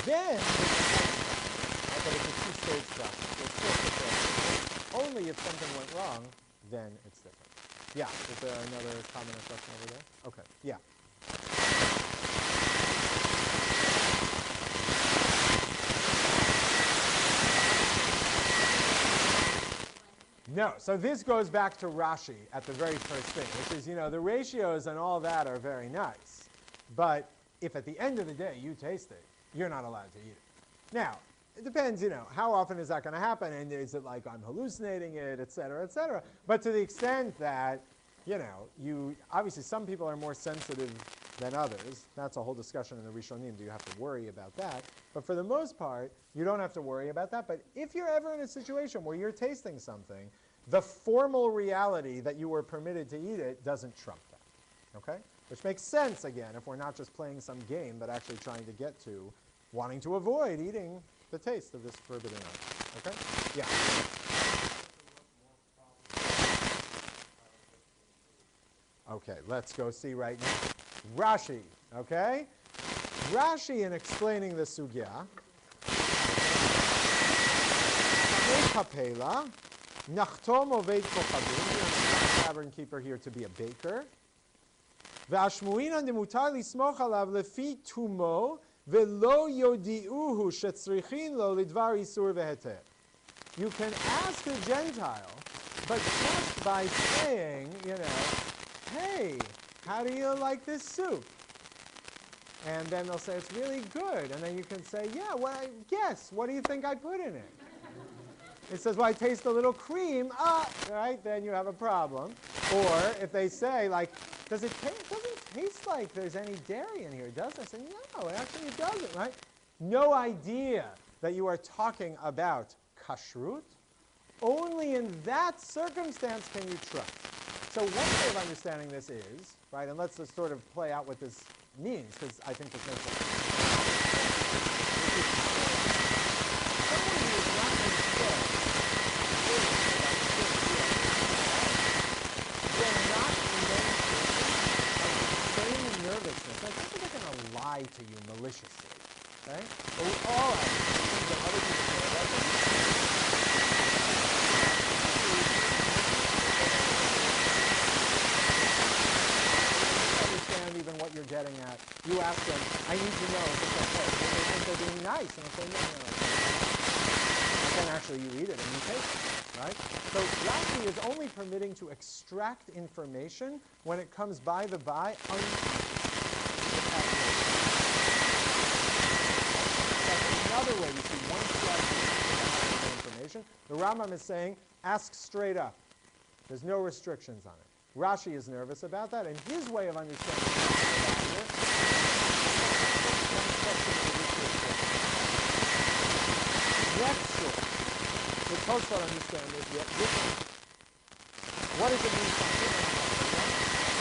Speaker 1: Then, but it's a two-stage process. It's only if something went wrong, then it's different. Yeah, is there another comment or question over there? Okay, yeah. No, so this goes back to Rashi at the very first thing, which is, the ratios and all that are very nice. But if at the end of the day you taste it, you're not allowed to eat it. Now, it depends, how often is that going to happen, and is it like I'm hallucinating it, et cetera, et cetera. But to the extent that, obviously some people are more sensitive than others. That's a whole discussion in the Rishonim. Do you have to worry about that? But for the most part, you don't have to worry about that. But if you're ever in a situation where you're tasting something, the formal reality that you were permitted to eat it doesn't trump that. Okay? Which makes sense, again, if we're not just playing some game, but actually trying to get to wanting to avoid eating the taste of this forbidden item. Okay? Yeah. Okay, let's go see right now. Rashi, okay? Rashi, in explaining the sugya, kapela, nachtom oved kochavim, tavern keeper here to be a baker. V'ashmuinan demutar lismoch alav lefi tumo ve'lo yodi'uhu shetzrichin lo lidvar isur veheter. You can ask a Gentile, but just by saying, hey, how do you like this soup? And then they'll say, it's really good. And then you can say, yeah, well, guess, what do you think I put in it? It says, well, I taste a little cream. Right, then you have a problem. Or if they say, like, doesn't taste like there's any dairy in here, does it? I say, no, actually it doesn't, right? No idea that you are talking about kashrut. Only in that circumstance can you trust. So one way of understanding this is, right, and let's just sort of play out what this means, because I think this makes sense. Someone who is not concerned will not maintain a same nervousness. Like, this is going to lie to you maliciously, right? But we all have things that other people say about them. Even what you're getting at. You ask them, I need to know if it's okay. And they think they're being nice, and they'll say, no. And then actually you eat it and you taste it, right? So Rashi is only permitting to extract information when it comes by the by unconsciously. That's another way you see one step of information. The Rambam is saying, ask straight up. There's no restrictions on it. Rashi is nervous about that, and his way of understanding next to it, the Tosfot understands it yet different. What does it mean?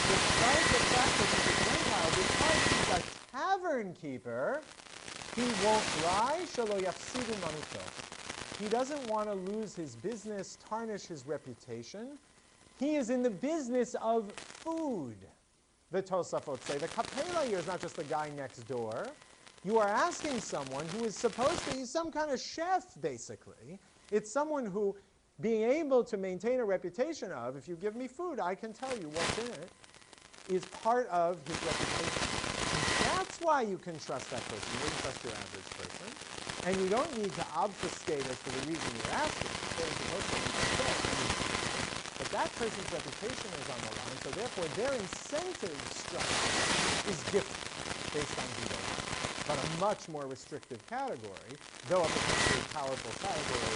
Speaker 1: Despite the fact that he's a Gentile, because he's a tavern keeper, he won't lie. Shelo yafsidu manuto. He doesn't want to lose his business, tarnish his reputation. He is in the business of food, the Tosafot say. The kapela here is not just the guy next door. You are asking someone who is supposed to be some kind of chef, basically. It's someone who, being able to maintain a reputation of, if you give me food, I can tell you what's in it, is part of his reputation. And that's why you can trust that person. You wouldn't trust your average person. And you don't need to obfuscate as to the reason you're asking. But that person's reputation is on the line, so therefore their incentive structure is different based on who they are. But a much more restrictive category, though a potentially powerful category.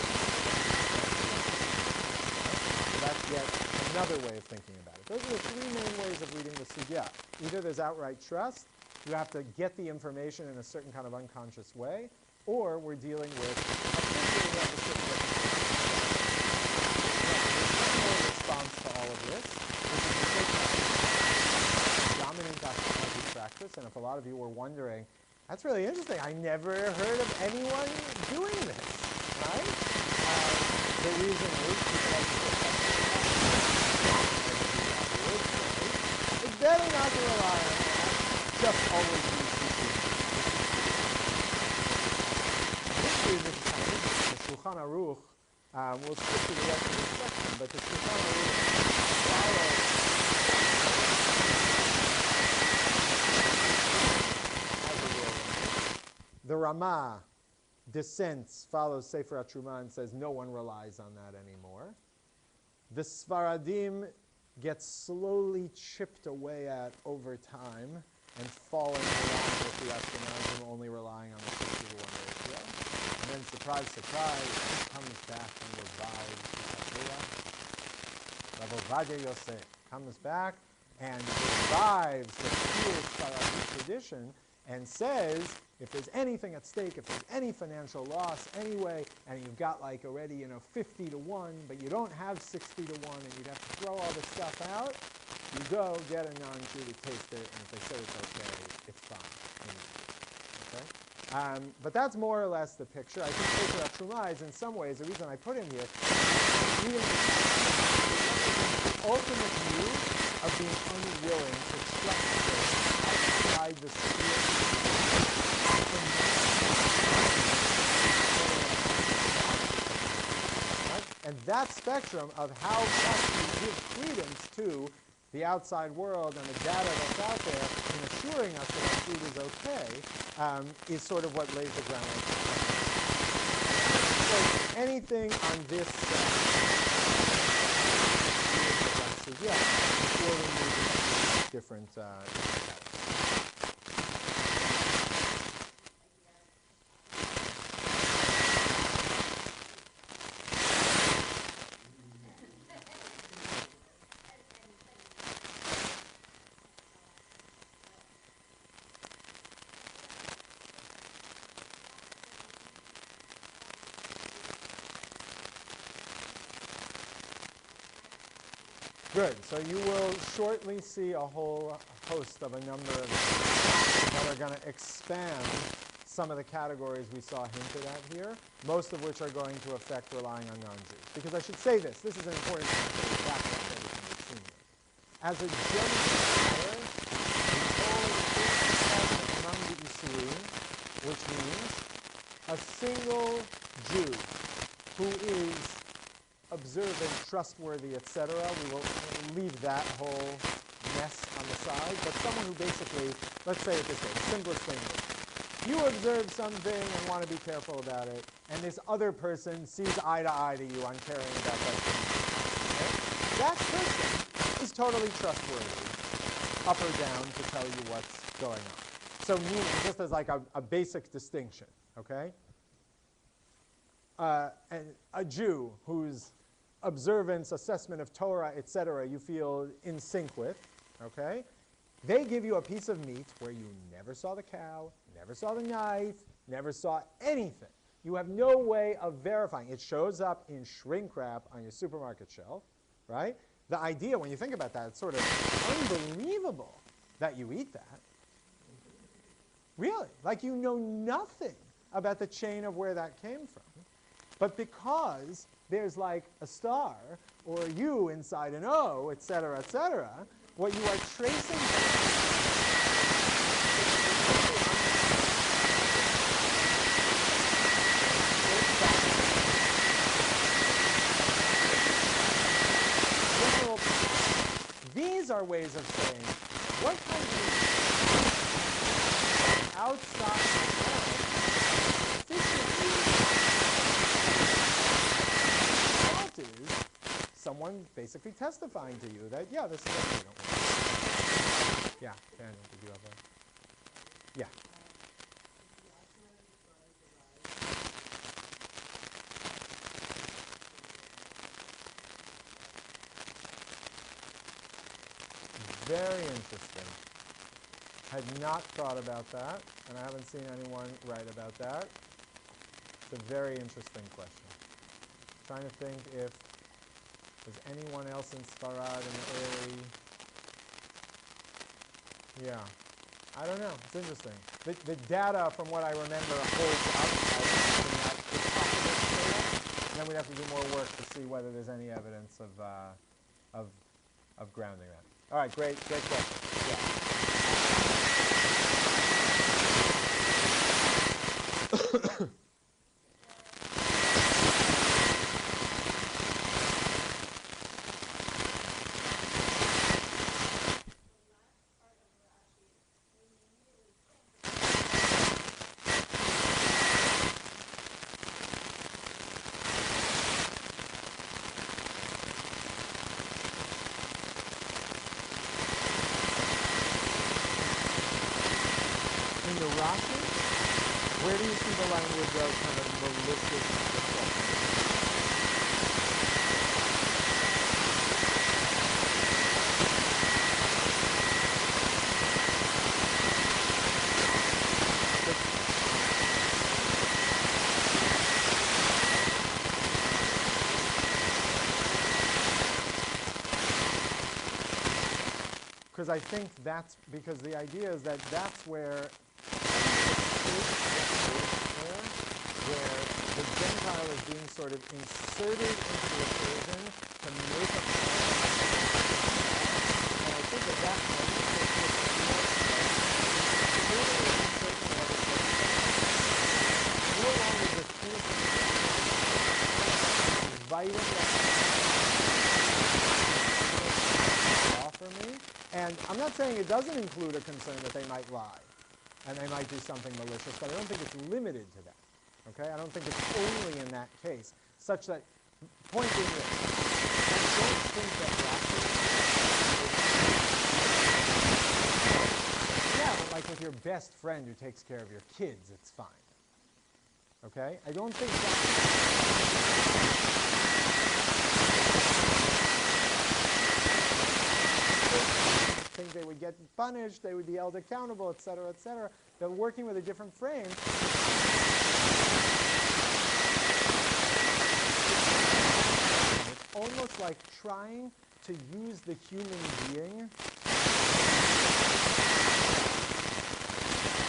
Speaker 1: So that's yet another way of thinking about it. Those are the three main ways of reading the sugya. Either there's outright trust, you have to get the information in a certain kind of unconscious way, or we're dealing with a person who has a certain reputation. Response to all of this, which is to take lot of you were wondering, that's really interesting. I never heard of anyone doing this, right? The reason is because it's better not to rely on that. Just always use the kind of the Shulchan Aruch. We'll skip to the rest of this section, but the Shulchan Aruch follows the Ramah dissents, follows Sefer HaTrumah and says no one relies on that anymore. The Sfaradim get slowly chipped away at over time and falling along with the Ashkenazim, only relying on the 6:1 ratio. And then, surprise, surprise, he comes back and revives the Rav Ovadia Yosef comes back and revives the pure Sfaradi tradition and says, if there's anything at stake, if there's any financial loss anyway, and you've got like already 50-1, but you don't have 60-1, and you'd have to throw all this stuff out, you go get a non-Jew to taste it, and if they say it's okay, it's fine. Okay? But that's more or less the picture. I think Sefer HaTrumah is in some ways, the reason I put him here, the ultimate view of being unwilling to trust outside the sphere. And that spectrum of how much we give credence to the outside world and the data that's out there in assuring us that our food is okay is sort of what lays the groundwork. So anything on this before we move into different Good. So you will shortly see a whole host of a number of things that are going to expand some of the categories we saw hinted at here, most of which are going to affect relying on non-Jews. Because I should say this is an important thing to back up everything we've seen here. As a general matter, the whole among the Isurim, which means a single Jew who is observant, trustworthy, etc. We will leave that whole mess on the side. But someone who basically, let's say it this way, the simplest thing is, you observe something and want to be careful about it, and this other person sees eye to eye to you on caring about that thing. Okay? That person is totally trustworthy, up or down, to tell you what's going on. So meaning, just as like a basic distinction, okay? And a Jew whose observance, assessment of Torah, etc., you feel in sync with, okay? They give you a piece of meat where you never saw the cow, never saw the knife, never saw anything. You have no way of verifying. It shows up in shrink wrap on your supermarket shelf, right? The idea, when you think about that, it's sort of unbelievable that you eat that. Really, like you know nothing about the chain of where that came from. But because there's like a star or a U inside an O, etc., what you are tracing these are ways of saying what kind of outside is someone basically testifying to you that, yeah, this is what we don't want. Yeah, Daniel, did you have a... Yeah. Very interesting. Had not thought about that, and I haven't seen anyone write about that. It's a very interesting question. Trying to think if there's anyone else in Sfarad in the early... Yeah. I don't know. It's interesting. The data, from what I remember, holds up as something that is possible to say that. And then we'd have to do more work to see whether there's any evidence of grounding that. All right, great question. Yeah. In the Rashi, where do you see the language of kind of malicious destruction? Because I think that's because the idea is that that's where the Gentile is being sort of inserted into the equation to make a point. And I think at that point, no longer just inviting that for me. And I'm not saying it doesn't include a concern that they might lie and they might do something malicious, but I don't think it's limited to that. Okay? I don't think it's only in that case, such that, point being this, I don't think that yeah, but like with your best friend who takes care of your kids, it's fine. Okay? I don't think think they would get punished, they would be held accountable, et cetera, et cetera. They're working with a different frame. It's almost like trying to use the human being.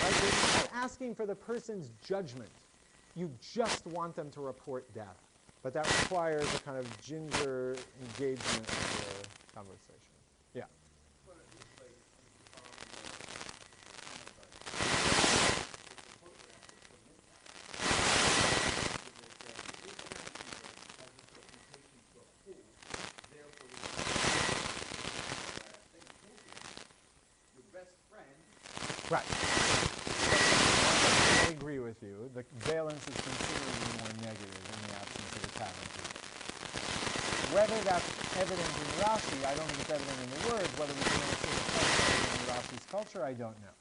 Speaker 1: Right? You're not asking for the person's judgment. You just want them to report death. But that requires a kind of ginger engagement in the conversation. Yeah. Right. I agree with you. The valence is considerably more negative in the absence of a tavern keeper. Whether that's evident in Rashi, I don't think it's evident in the words. Whether we can see the culture in Rashi's culture, I don't know.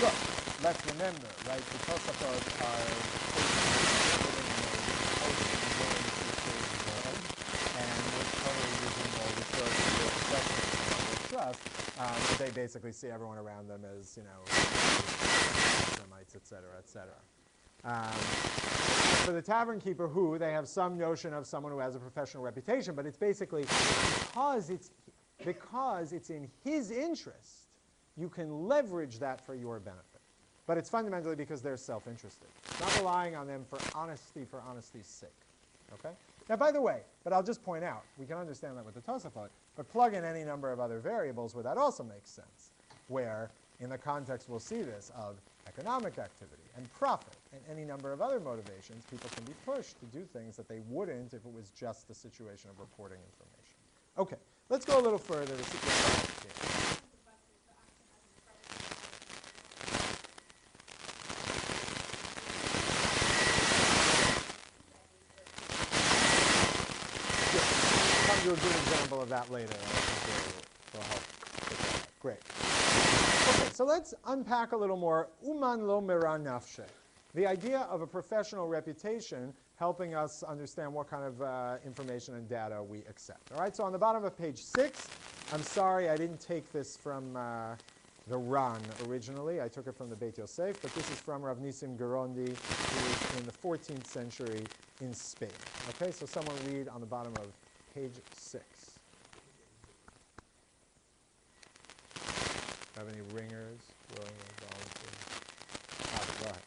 Speaker 1: Look, let's remember, right, the Tosafot are and we're totally using all the sources of trust. They basically see everyone around them as, you know, Semites, et cetera, et cetera. For the tavern keeper, who they have some notion of someone who has a professional reputation, but it's basically because it's in his interest, you can leverage that for your benefit. But it's fundamentally because they're self-interested, not relying on them for honesty's sake. Okay? Now, by the way, but I'll just point out, we can understand that with the Tosafot, but plug in any number of other variables where that also makes sense, where in the context we'll see this of economic activity and profit and any number of other motivations, people can be pushed to do things that they wouldn't if it was just the situation of reporting information. Okay, let's go a little further to see what do a good example of that later. I think will help. Great. Okay, so let's unpack a little more. Uman lo mera nafshe. The idea of a professional reputation helping us understand what kind of information and data we accept. All right, so on the bottom of page 6, I'm sorry I didn't take this from the Ran originally. I took it from the Beit Yosef, but this is from Rav Nisim Gerondi, who is in the 14th century in Spain. Okay, so someone read on the bottom of page 6. have any ringers willing to volunteer? Go ahead.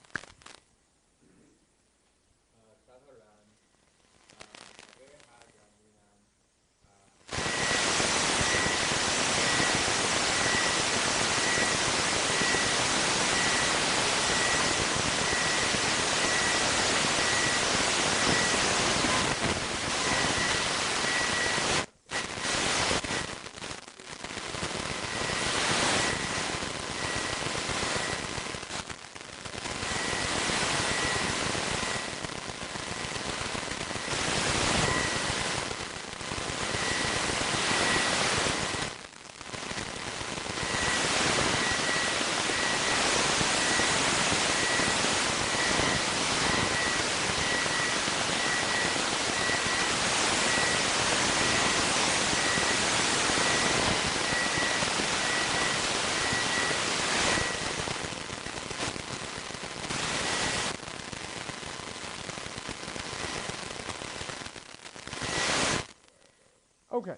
Speaker 1: Okay.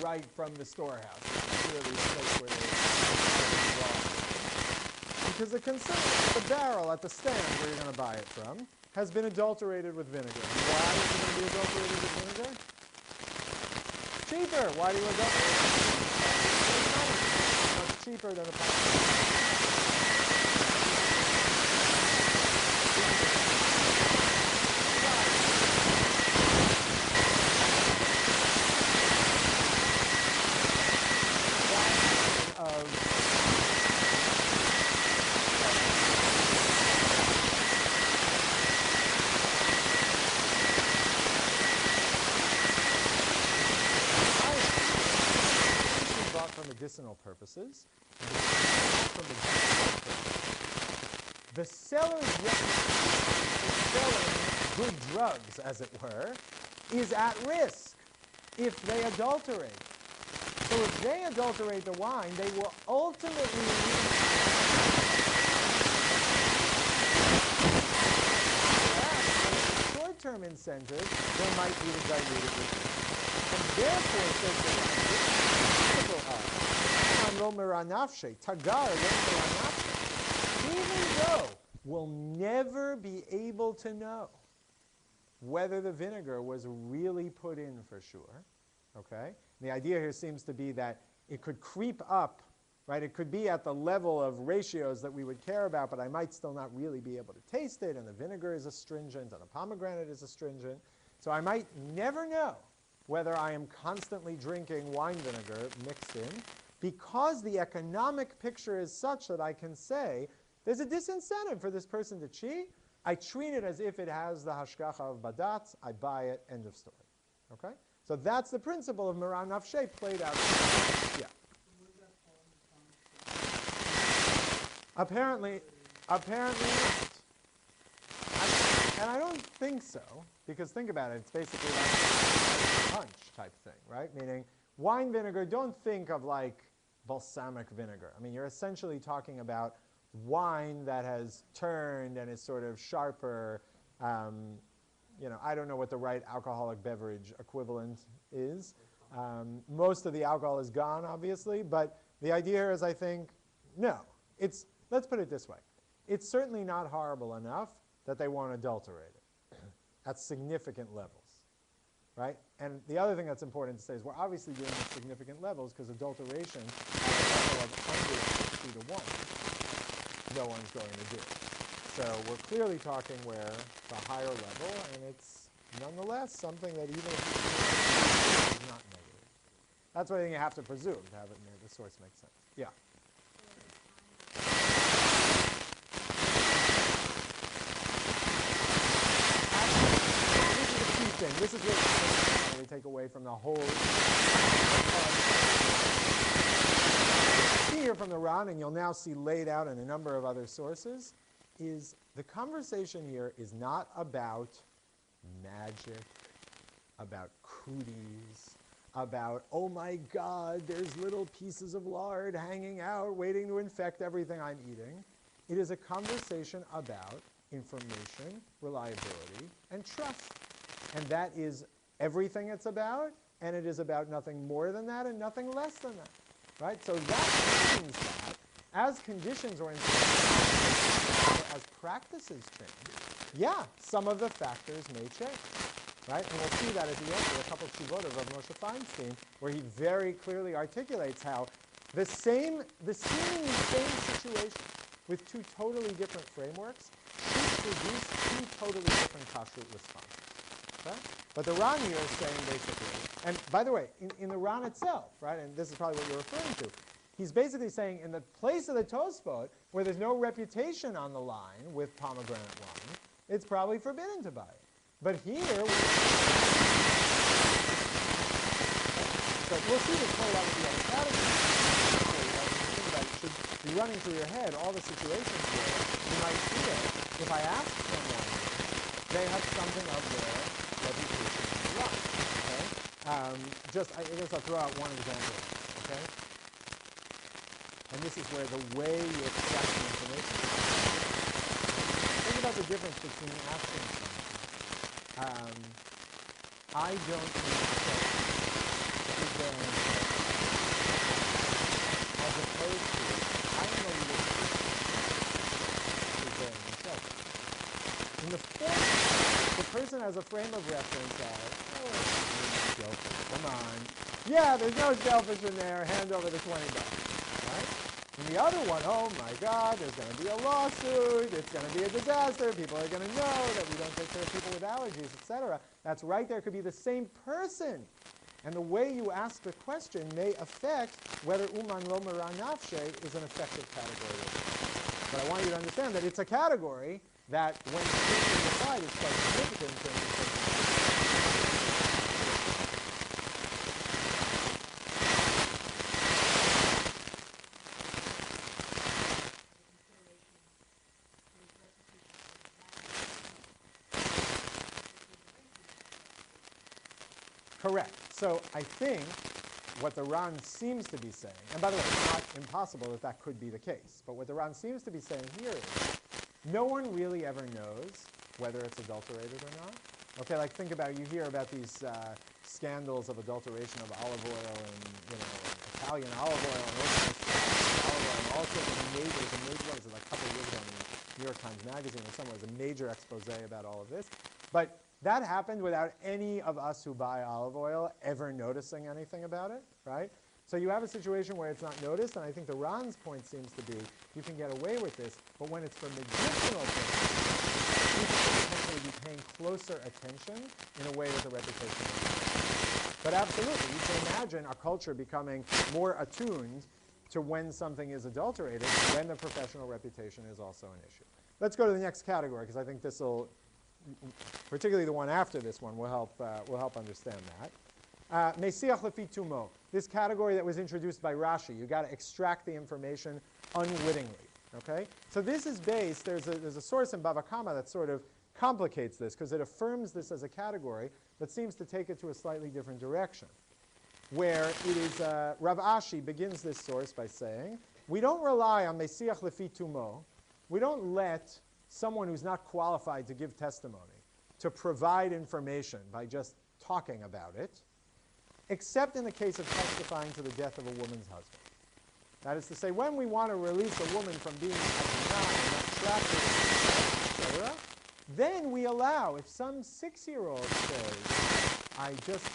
Speaker 1: Right from the storehouse. It's really a place where they because the consignment, the barrel at the stand where you're going to buy it from, has been adulterated with vinegar. Why is it going to be adulterated with vinegar? Cheaper. Why do you adulterate it? It's much cheaper than a pound. Medicinal purposes. The seller's selling good drugs, as it were, is at risk if they adulterate. So if they adulterate the wine, they will ultimately lose. Short-term incentive, there might be the diluted return. And therefore, says even though we'll never be able to know whether the vinegar was really put in for sure, okay? And the idea here seems to be that it could creep up, right? It could be at the level of ratios that we would care about, but I might still not really be able to taste it, and the vinegar is astringent, and the pomegranate is astringent. So I might never know whether I am constantly drinking wine vinegar mixed in, because the economic picture is such that I can say, there's a disincentive for this person to cheat. I treat it as if it has the hashgacha of badatz. I buy it, end of story. Okay? So that's the principle of Meran Nafshei played out. Yeah. Apparently not. And I don't think so, because think about it. It's basically like a punch type thing, right? Meaning wine vinegar, don't think of like balsamic vinegar. I mean, you're essentially talking about wine that has turned and is sort of sharper. I don't know what the right alcoholic beverage equivalent is. Most of the alcohol is gone, obviously, but the idea here is, I think, no. Let's put it this way. It's certainly not horrible enough that they want to adulterate it at significant levels. Right? And the other thing that's important to say is we're obviously doing it at significant levels because adulteration at a level of under 60 to 1, no one's going to do. So we're clearly talking where the higher level, and it's nonetheless something that even if it's not negative. That's what I think you have to presume to have it the source make sense. Yeah. This is what we take away from the whole. See here from the Ran, and you'll now see laid out in a number of other sources, is the conversation here is not about magic, about cooties, about, oh my God, there's little pieces of lard hanging out waiting to infect everything I'm eating. It is a conversation about information, reliability, and trust. And that is everything it's about, and it is about nothing more than that and nothing less than that. Right? So that means that as conditions or as practices change, yeah, some of the factors may change. Right? And we'll see that at the end with a couple of tshuvot of Rav Moshe Feinstein, where he very clearly articulates how the seemingly same situation with two totally different frameworks should produce two totally different kashrut responses. Okay? But the Ran here is saying basically, and by the way, in the Ran itself, right, and this is probably what you're referring to, he's basically saying in the place of the Tosfot, where there's no reputation on the line with pomegranate wine, it's probably forbidden to buy it. But here, so we'll see this whole lot of the other categories. Think about it, should be running through your head all the situations where you might feel, if I ask someone, they have something of their reputation on the line. Okay? I guess I'll throw out one example. Okay? And this is where the way you extract the information. Think about the difference between asking someone, I don't think so, is there an answer? As opposed to, I am a little is there an answer? In the former, the person has a frame of reference as, oh, shellfish, come on. Yeah, there's no shellfish in there, hand over the $20. Right? And the other one, oh my God, there's going to be a lawsuit, it's going to be a disaster, people are going to know that we don't take care of people with allergies, etc. That's right, there could be the same person. And the way you ask the question may affect whether uman lo mera nafshe is an effective category. But I want you to understand that it's a category that, when taken aside, is quite significant in terms of correct. So I think what the Ran seems to be saying, and by the way, it's not impossible that that could be the case, but what the Ran seems to be saying here is no one really ever knows whether it's adulterated or not. Okay, like think about, you hear about these scandals of adulteration of olive oil and, Italian olive oil and olive oil, and also there's a major, what was it, like a couple of years ago in the New York Times Magazine or somewhere, there's a major expose about all of this. But that happened without any of us who buy olive oil ever noticing anything about it, right? So you have a situation where it's not noticed, and I think the Ran's point seems to be you can get away with this, but when it's for medicinal purposes, people should potentially be paying closer attention in a way that the reputation is. But absolutely, you can imagine a culture becoming more attuned to when something is adulterated, when the professional reputation is also an issue. Let's go to the next category, because I think this will, particularly the one after this one, will help understand that. Mesiach lefi tumo, this category that was introduced by Rashi. You've got to extract the information unwittingly. Okay? So this is based, there's a source in Bava Kama that sort of complicates this, because it affirms this as a category, but seems to take it to a slightly different direction. Where it is, Rav Ashi begins this source by saying, we don't rely on Mesiach lefi tumo. We don't let someone who's not qualified to give testimony to provide information by just talking about it, except in the case of testifying to the death of a woman's husband. That is to say, when we want to release a woman from being etc., then we allow, if some 6-year-old says, I just,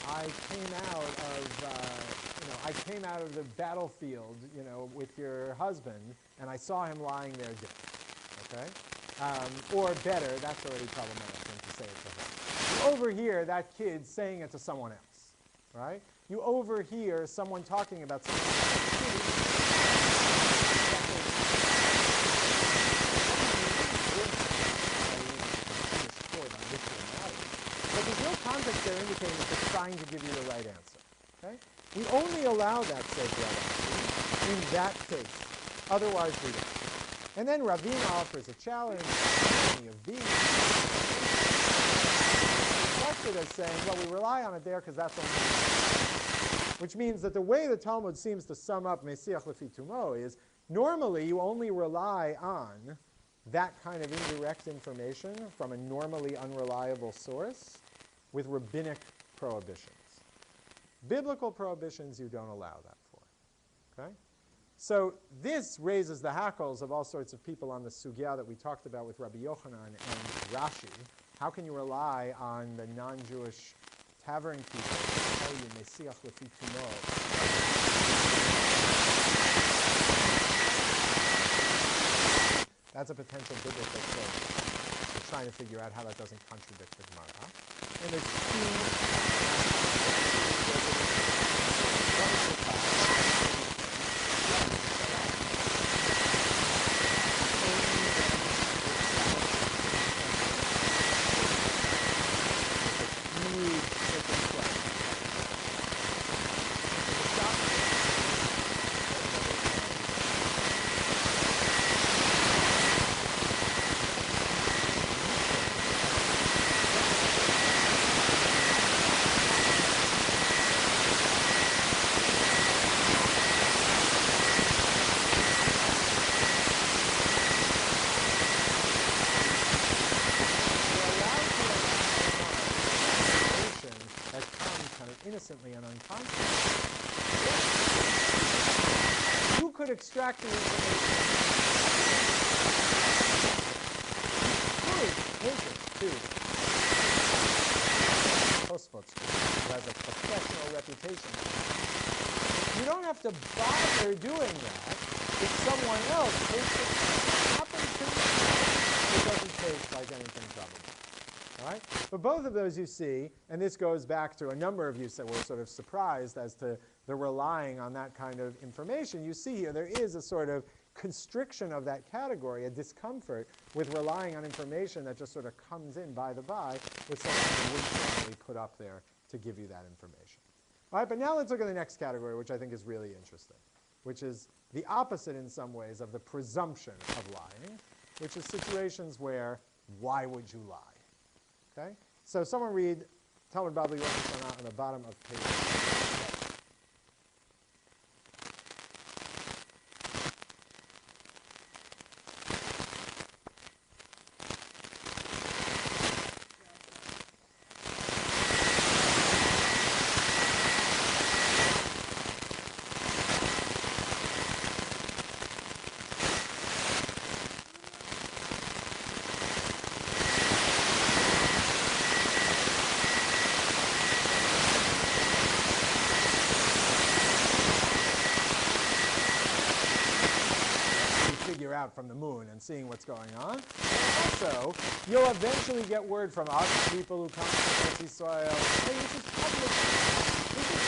Speaker 1: I came out of the battlefield, with your husband, and I saw him lying there dead. Okay? Or better, that's already problematic than to say it to her. You overhear that kid saying it to someone else, right? You overhear someone talking about something else. But there's no context there indicating that they're trying to give you the right answer. Okay? We only allow that sake in that case. Otherwise, we don't. And then Ravina offers a challenge of these. Accepted as saying, well, we rely on it there because that's only, which means that the way the Talmud seems to sum up Mesiach lefi tumo is normally you only rely on that kind of indirect information from a normally unreliable source with rabbinic prohibitions. Biblical prohibitions you don't allow that for. Okay? So this raises the hackles of all sorts of people on the sugya that we talked about with Rabbi Yochanan and Rashi. How can you rely on the non-Jewish tavern people to tell you Mesiach lefi tumo? That's a potential biblical failure. We're trying to figure out how that doesn't contradict the Gemara. And there's innocently and unconsciously. You could extract the information. You could take it to Tosfot, who has a professional reputation. You don't have to bother doing that if someone else takes it and happens to me. It doesn't taste like anything troublesome. All right? But both of those you see, and this goes back to a number of you that were sort of surprised as to the relying on that kind of information. You see here there is a sort of constriction of that category, a discomfort with relying on information that just sort of comes in by the by with something you wouldn't normally put up there to give you that information. All right, but now let's look at the next category, which I think is really interesting, which is the opposite in some ways of the presumption of lying, which is situations where, why would you lie? Okay? So someone read Talmud Bavli Rosh on the bottom of page 7. Out from the moon and seeing what's going on. And also, you'll eventually get word from other people who come to Eretz Yisrael. Hey, this is public. This is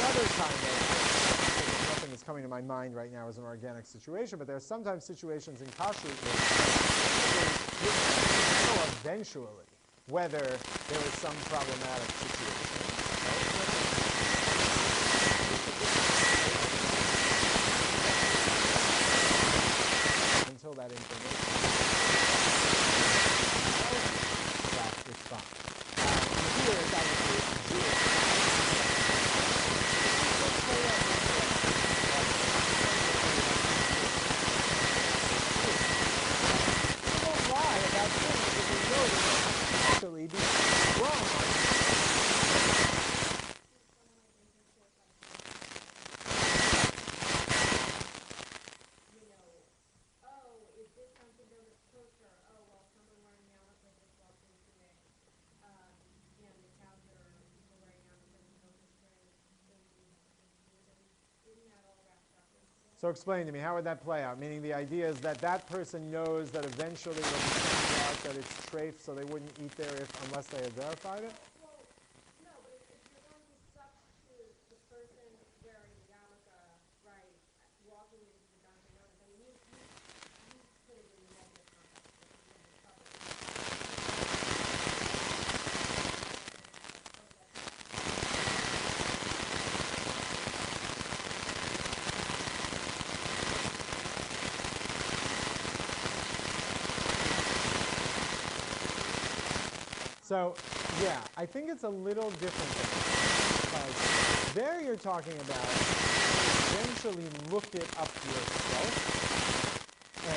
Speaker 1: another kind of coming to my mind right now as an organic situation, but there are sometimes situations in kashrut where you know eventually whether there is some problematic situation. Until that information that response. Here it's obviously actually be wrong.
Speaker 2: Is this something that was kosher? Oh, well, someone wearing yarmulke just walked into me, and the cows that are people wearing yarmulke and kosher isn't that all wrapped up in that?
Speaker 1: So explain to me, how would that play out? Meaning the idea is that that person knows that eventually it will be found out that it's treif, so they wouldn't eat there unless they had verified it?
Speaker 2: Well, no, but if you're going to substitute the person wearing the yarmulke, right, walking into the Dunkin' Donuts, I mean, you put it in the negative context.
Speaker 1: So, yeah, I think it's a little different than that, because there you're talking about eventually look it up yourself and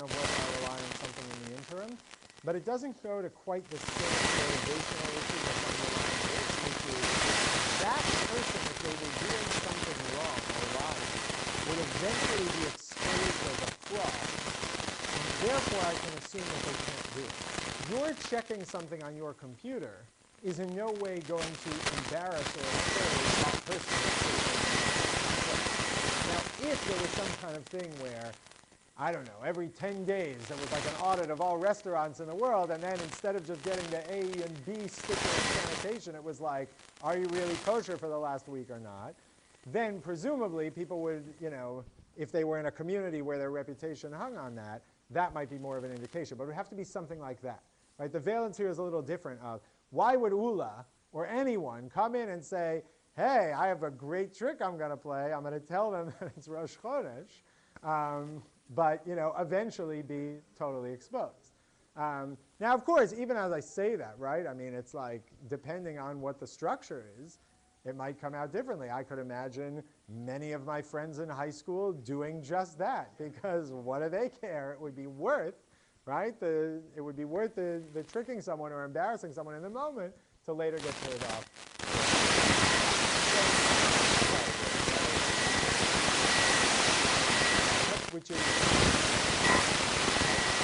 Speaker 1: of what I rely on something in the interim. But it doesn't go to quite the same motivational issue that underlying this, which is that person, if they were doing something wrong or lying, would eventually be exposed as a fraud. Therefore, I can assume that they can't do it. Your checking something on your computer is in no way going to embarrass or expose that person. Now, if there was some kind of thing where, I don't know, every 10 days there was like an audit of all restaurants in the world, and then instead of just getting the A and B sticker of sanitation, it was like, are you really kosher for the last week or not? Then presumably people would, if they were in a community where their reputation hung on that, that might be more of an indication. But it would have to be something like that. Right? The valence here is a little different of why would Ula or anyone come in and say, hey, I have a great trick I'm going to play. I'm going to tell them that it's Rosh Chodesh. But eventually be totally exposed. Now, of course, even as I say that, right, I mean, it's like depending on what the structure is, it might come out differently. I could imagine many of my friends in high school doing just that, because what do they care? It would be worth, right? It would be worth the tricking someone or embarrassing someone in the moment to later get paid off. Which is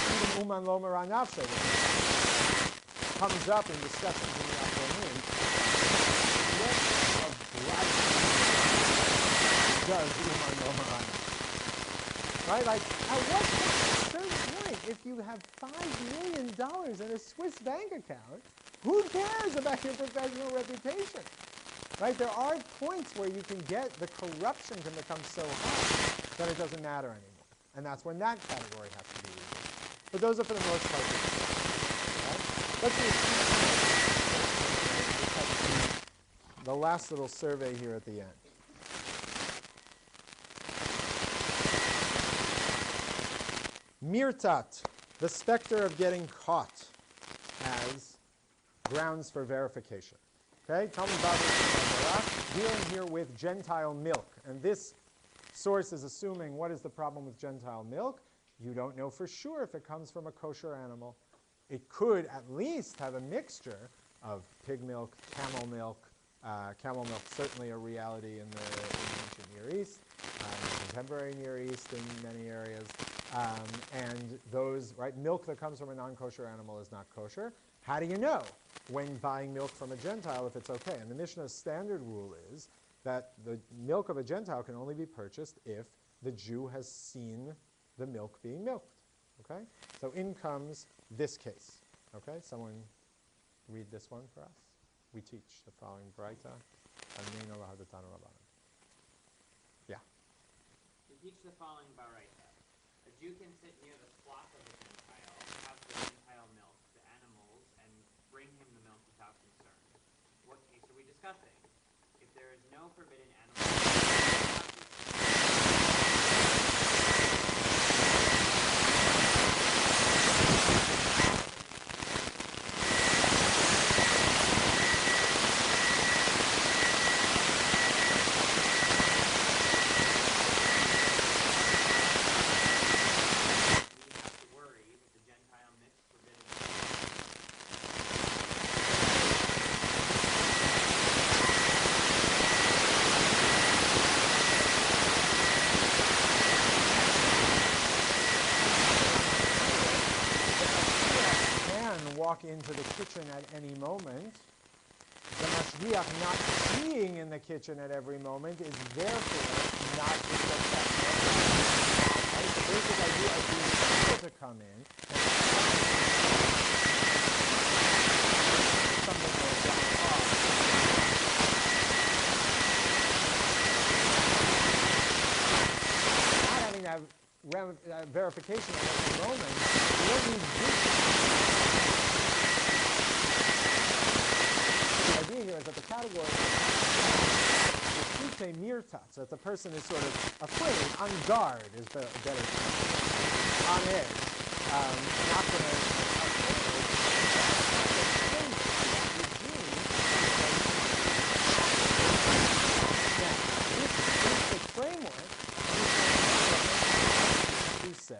Speaker 1: even Uman Lomar Anafse, which comes up in discussions in the afternoon. Does Uman Lomar Anafse? Right? Like, at what certain point, if you have $5 million in a Swiss bank account, who cares about your professional reputation? Right? There are points where you can get, the corruption can become so high that it doesn't matter anymore. And that's when that category has to be used. But those are for the most part. Right? Let's see the last little survey here at the end. Mirtat, the specter of getting caught as grounds for verification. Okay, Talmud Bavli dealing here with Gentile milk. And this source is assuming what is the problem with Gentile milk. You don't know for sure if it comes from a kosher animal. It could at least have a mixture of pig milk, camel milk. Camel milk certainly a reality in the ancient Near East, in the contemporary Near East in many areas. And those, right, milk that comes from a non-kosher animal is not kosher. How do you know when buying milk from a Gentile if it's okay? And the Mishnah's standard rule is that the milk of a Gentile can only be purchased if the Jew has seen the milk being milked. Okay? So in comes this case. Okay? Someone read this one for us. We teach the following Braita. Yeah.
Speaker 7: We teach the following Baraita. A Jew can sit near the flock of a Gentile, have the Gentile milk the animals, and bring him the milk without concern. What case are we discussing? If there is no forbidden animal,
Speaker 1: walk into the kitchen at any moment. The mashgiach not being in the kitchen at every moment is therefore not to set that right? The basic idea of being able to come in and something like that not having that verification at every moment, what you do here is that the category is mirtat, so that the person is sort of afraid, on guard is better term, on edge, not going to framework to say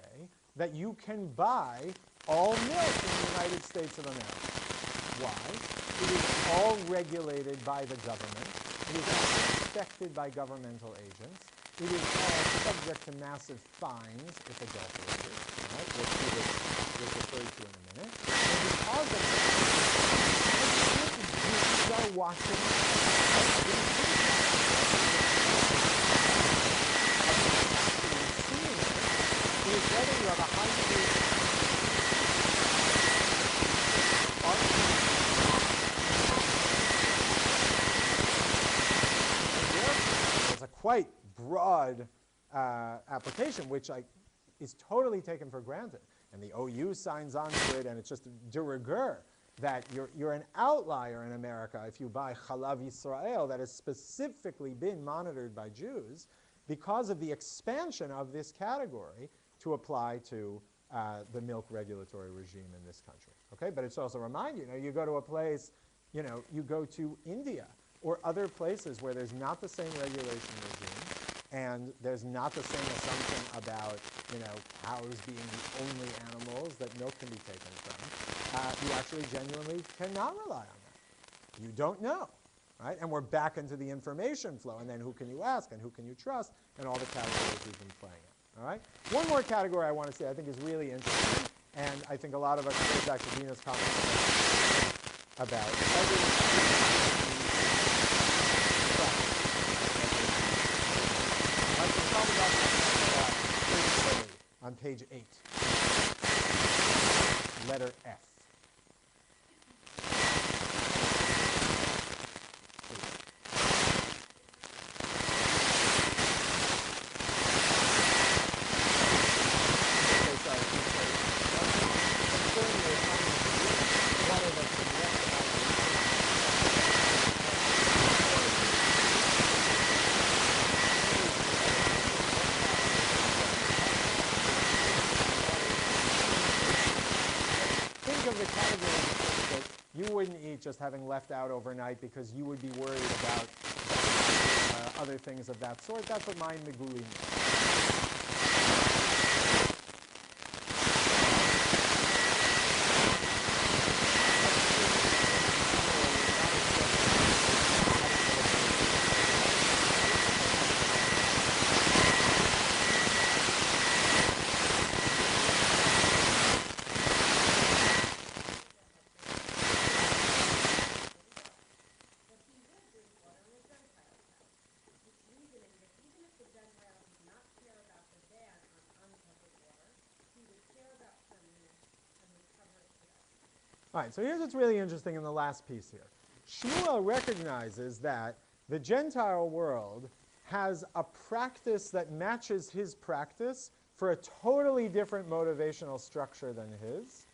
Speaker 1: that you can buy all milk in the United States of America. Why? It is all regulated by the government. It is all inspected by governmental agents. It is all subject to massive fines if adulterated, right? We'll see this referred to in a minute. And because of that, Jews are watching is whether you have a high degree it's a quite broad application, which is totally taken for granted. And the OU signs on to it, and it's just de rigueur that you're an outlier in America if you buy Chalav Yisrael that has specifically been monitored by Jews because of the expansion of this category to apply to the milk regulatory regime in this country. Okay, but it's also remind you, you go to a place, you go to India or other places where there's not the same regulation regime and there's not the same assumption about, cows being the only animals that milk can be taken from. You actually genuinely cannot rely on that. You don't know, right? And we're back into the information flow, and then who can you ask and who can you trust and all the categories we've been playing in. All right? One more category I want to say I think is really interesting, and I think a lot of us go back to Dina's comments about on page 8, letter F. Just having left out overnight because you would be worried about other things of that sort. That's what my Meguli means. All right, so here's what's really interesting in the last piece here. Shmuel recognizes that the Gentile world has a practice that matches his practice for a totally different motivational structure than his.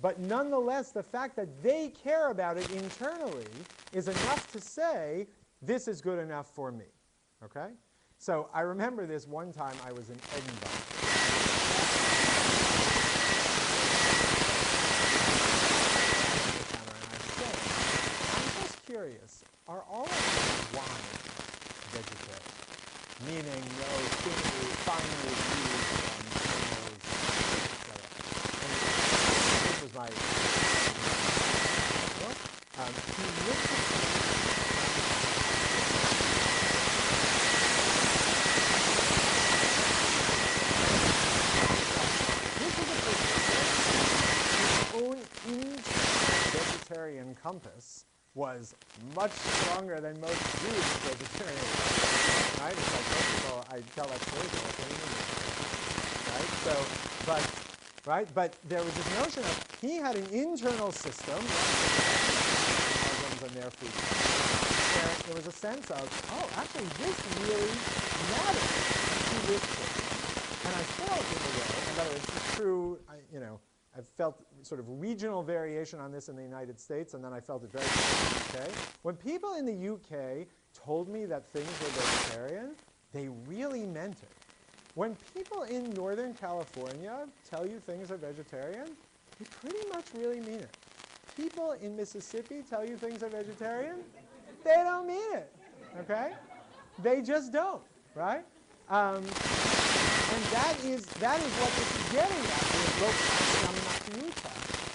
Speaker 1: But nonetheless, the fact that they care about it internally is enough to say, this is good enough for me. Okay? So I remember this one time I was in Edinburgh. Curious, are all of these wines vegetarian? Meaning no finely used animals, etc. And this was my he looked at his own vegetarian compass was much stronger than most Jews vegetarians. Right? It's like, most people, I tell that story to right? So, but there was this notion of he had an internal system, Muslims and their food, where there was a sense of, oh, actually, this really matters to this person. And I felt in a way, and by the way, it's true, I've felt sort of regional variation on this in the United States, and then I felt it very much in the UK. When people in the UK told me that things were vegetarian, they really meant it. when people in Northern California tell you things are vegetarian, they pretty much really mean it. People in Mississippi tell you things are vegetarian, they don't mean it, okay? They just don't, right? And that is what it's getting at with both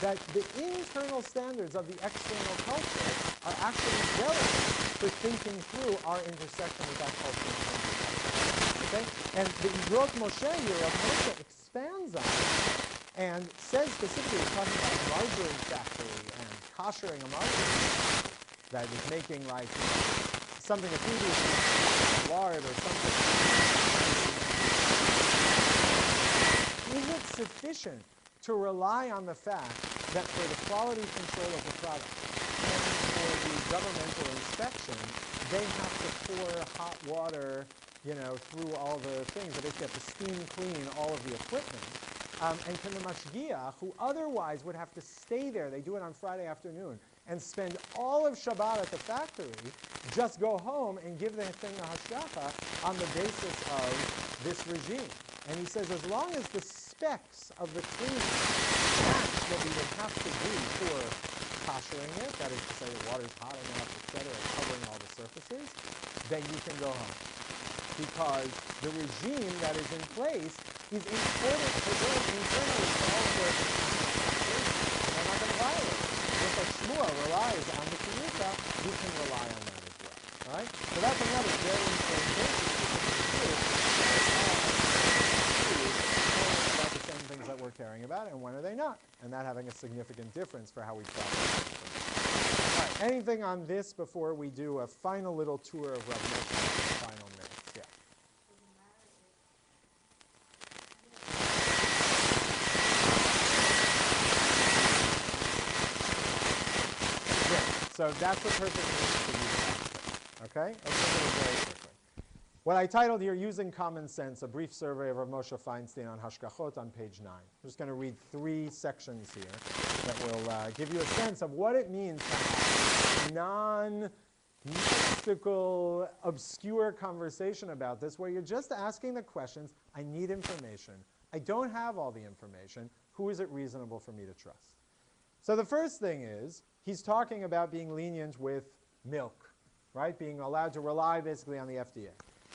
Speaker 1: that the internal standards of the external culture are actually relevant for thinking through our intersection with that culture. Okay? And the Igrot Moshe here, Moshe expands on it and says specifically, talking about a margarine factory and koshering a margarine that is making like something a previous lard or something. Is it sufficient to rely on the fact that for the quality control of the product and for the governmental inspection, they have to pour hot water, through all the things, that they have to steam clean all of the equipment? And can the mashgiach, who otherwise would have to stay there, they do it on Friday afternoon, and spend all of Shabbat at the factory, just go home and give the thing the hashgacha on the basis of this regime? And he says, as long as the specs of the cleaning match what we would have to do for koshering it, that is to say the water's hot enough, etc., covering all the surfaces, then you can go home. Because the regime that is in place is important for them internally for all of their they're not going to violate it. If a shmua relies on the kiruta, you can rely on that as well. All right? So that's another very important basis about the same things that we're caring about, and when are they not? And that having a significant difference for how we process it. All right, anything on this before we do a final little tour of Rav Moshe's final minutes? Yeah. So that's the perfect minute to use. Okay? Let's look at it very quickly. What I titled here, Using Common Sense, a brief survey of Rav Moshe Feinstein on Hashgachot on page 9. I'm just going to read 3 sections here that will give you a sense of what it means to have a non-mystical, obscure conversation about this, where you're just asking the questions, I need information. I don't have all the information. Who is it reasonable for me to trust? So the first thing is, he's talking about being lenient with milk, right? Being allowed to rely basically on the FDA.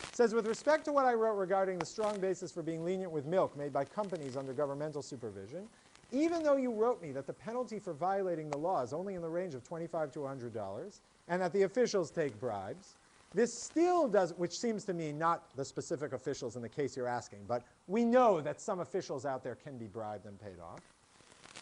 Speaker 1: It says, with respect to what I wrote regarding the strong basis for being lenient with milk made by companies under governmental supervision, even though you wrote me that the penalty for violating the law is only in the range of $25 to $100, and that the officials take bribes, this still does, which seems to me not the specific officials in the case you're asking, but we know that some officials out there can be bribed and paid off.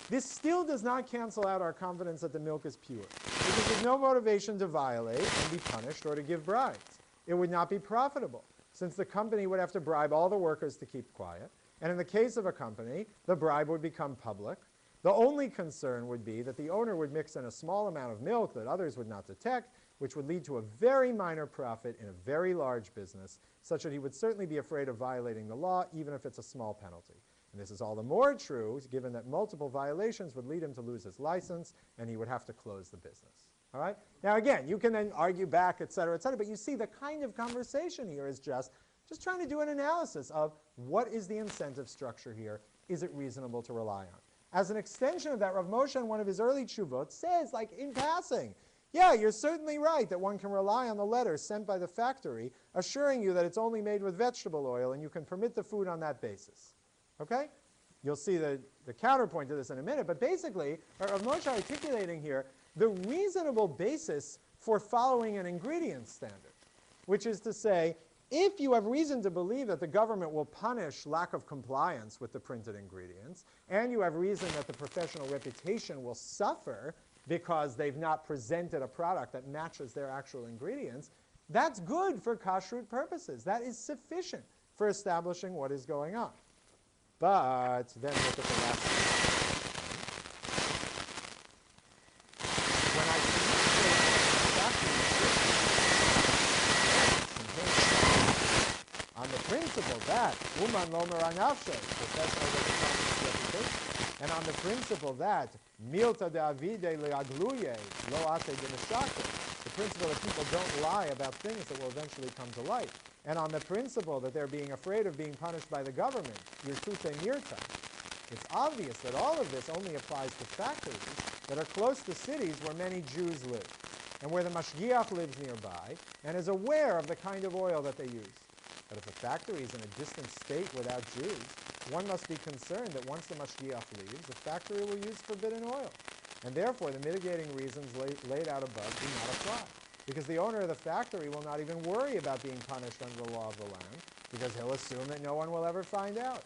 Speaker 1: This still does not cancel out our confidence that the milk is pure, because there's no motivation to violate and be punished or to give bribes. It would not be profitable, since the company would have to bribe all the workers to keep quiet, and in the case of a company, the bribe would become public. The only concern would be that the owner would mix in a small amount of milk that others would not detect, which would lead to a very minor profit in a very large business, such that he would certainly be afraid of violating the law, even if it's a small penalty. And this is all the more true, given that multiple violations would lead him to lose his license, and he would have to close the business. All right? Now, again, you can then argue back, et cetera, but you see the kind of conversation here is just trying to do an analysis of what is the incentive structure here. Is it reasonable to rely on? As an extension of that, Rav Moshe, in one of his early tshuvot, says, like in passing, yeah, you're certainly right that one can rely on the letter sent by the factory assuring you that it's only made with vegetable oil, and you can permit the food on that basis. Okay? You'll see the counterpoint to this in a minute, but basically, Rav Moshe articulating here the reasonable basis for following an ingredient standard, which is to say, if you have reason to believe that the government will punish lack of compliance with the printed ingredients, and you have reason that the professional reputation will suffer because they've not presented a product that matches their actual ingredients, that's good for kashrut purposes. That is sufficient for establishing what is going on. But then look at the last one. When I on the principle that uman lomer anafshe, professional reputation, and on the principle that milta de avide leagluye lo ate de meshake, the principle that people don't lie about things that will eventually come to light, and on the principle that they're being afraid of being punished by the government, Yirtute Mirta, it's obvious that all of this only applies to factories that are close to cities where many Jews live, and where the mashgiach lives nearby and is aware of the kind of oil that they use. But if a factory is in a distant state without Jews, one must be concerned that once the mashgiach leaves, the factory will use forbidden oil. And therefore, the mitigating reasons laid out above do not apply, because the owner of the factory will not even worry about being punished under the law of the land, because he'll assume that no one will ever find out.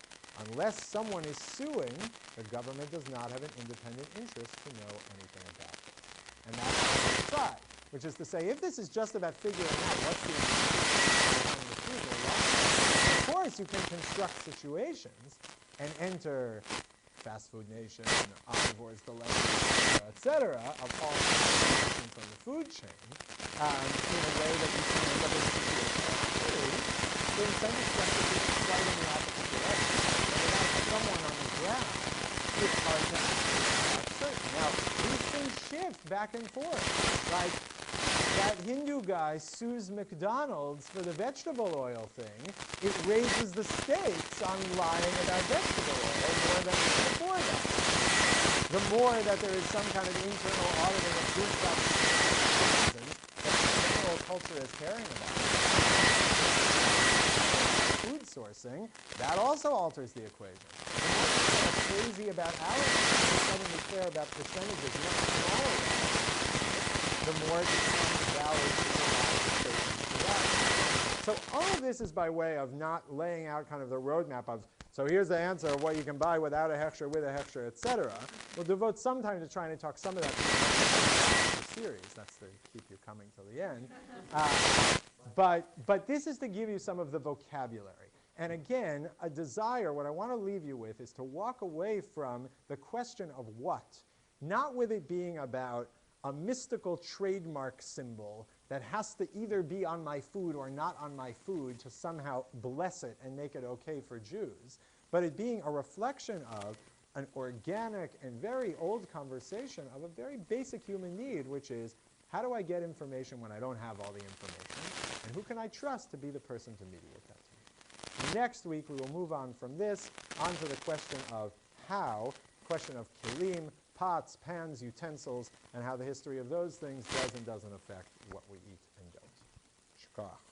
Speaker 1: Unless someone is suing, the government does not have an independent interest to know anything about it. And that's what we try, which is to say, if this is just about figuring out what's the of course you can construct situations and enter fast food nation, omnivore's dilemma, etc., of all situations on the food chain, in a way that you can end up in a situation the incentive structure is quite in the opposite direction. And without someone on the ground, it's hard to actually be certain. Now, these things shift back and forth. Like, that Hindu guy sues McDonald's for the vegetable oil thing. It raises the stakes on lying about vegetable oil more than before that. The more that there is some kind of internal auditing of food substances that the general culture is caring about, food sourcing, that also alters the equation. The more people are crazy about allergies and suddenly care about percentages much smaller than the more it becomes valid to provide the statements to that. So all of this is by way of not laying out kind of the roadmap of, so here's the answer of what you can buy without a hechsher, with a hechsher, etc. We'll devote some time to trying to talk some of that to the series. That's to keep you coming till the end. But this is to give you some of the vocabulary. And again, a desire, what I want to leave you with is to walk away from the question of what, not with it being about a mystical trademark symbol that has to either be on my food or not on my food to somehow bless it and make it okay for Jews, but it being a reflection of an organic and very old conversation of a very basic human need, which is, how do I get information when I don't have all the information? And who can I trust to be the person to mediate that to me? Next week, we will move on from this onto the question of how, question of kelim, pots, pans, utensils, and how the history of those things does and doesn't affect what we eat and don't. Shkach.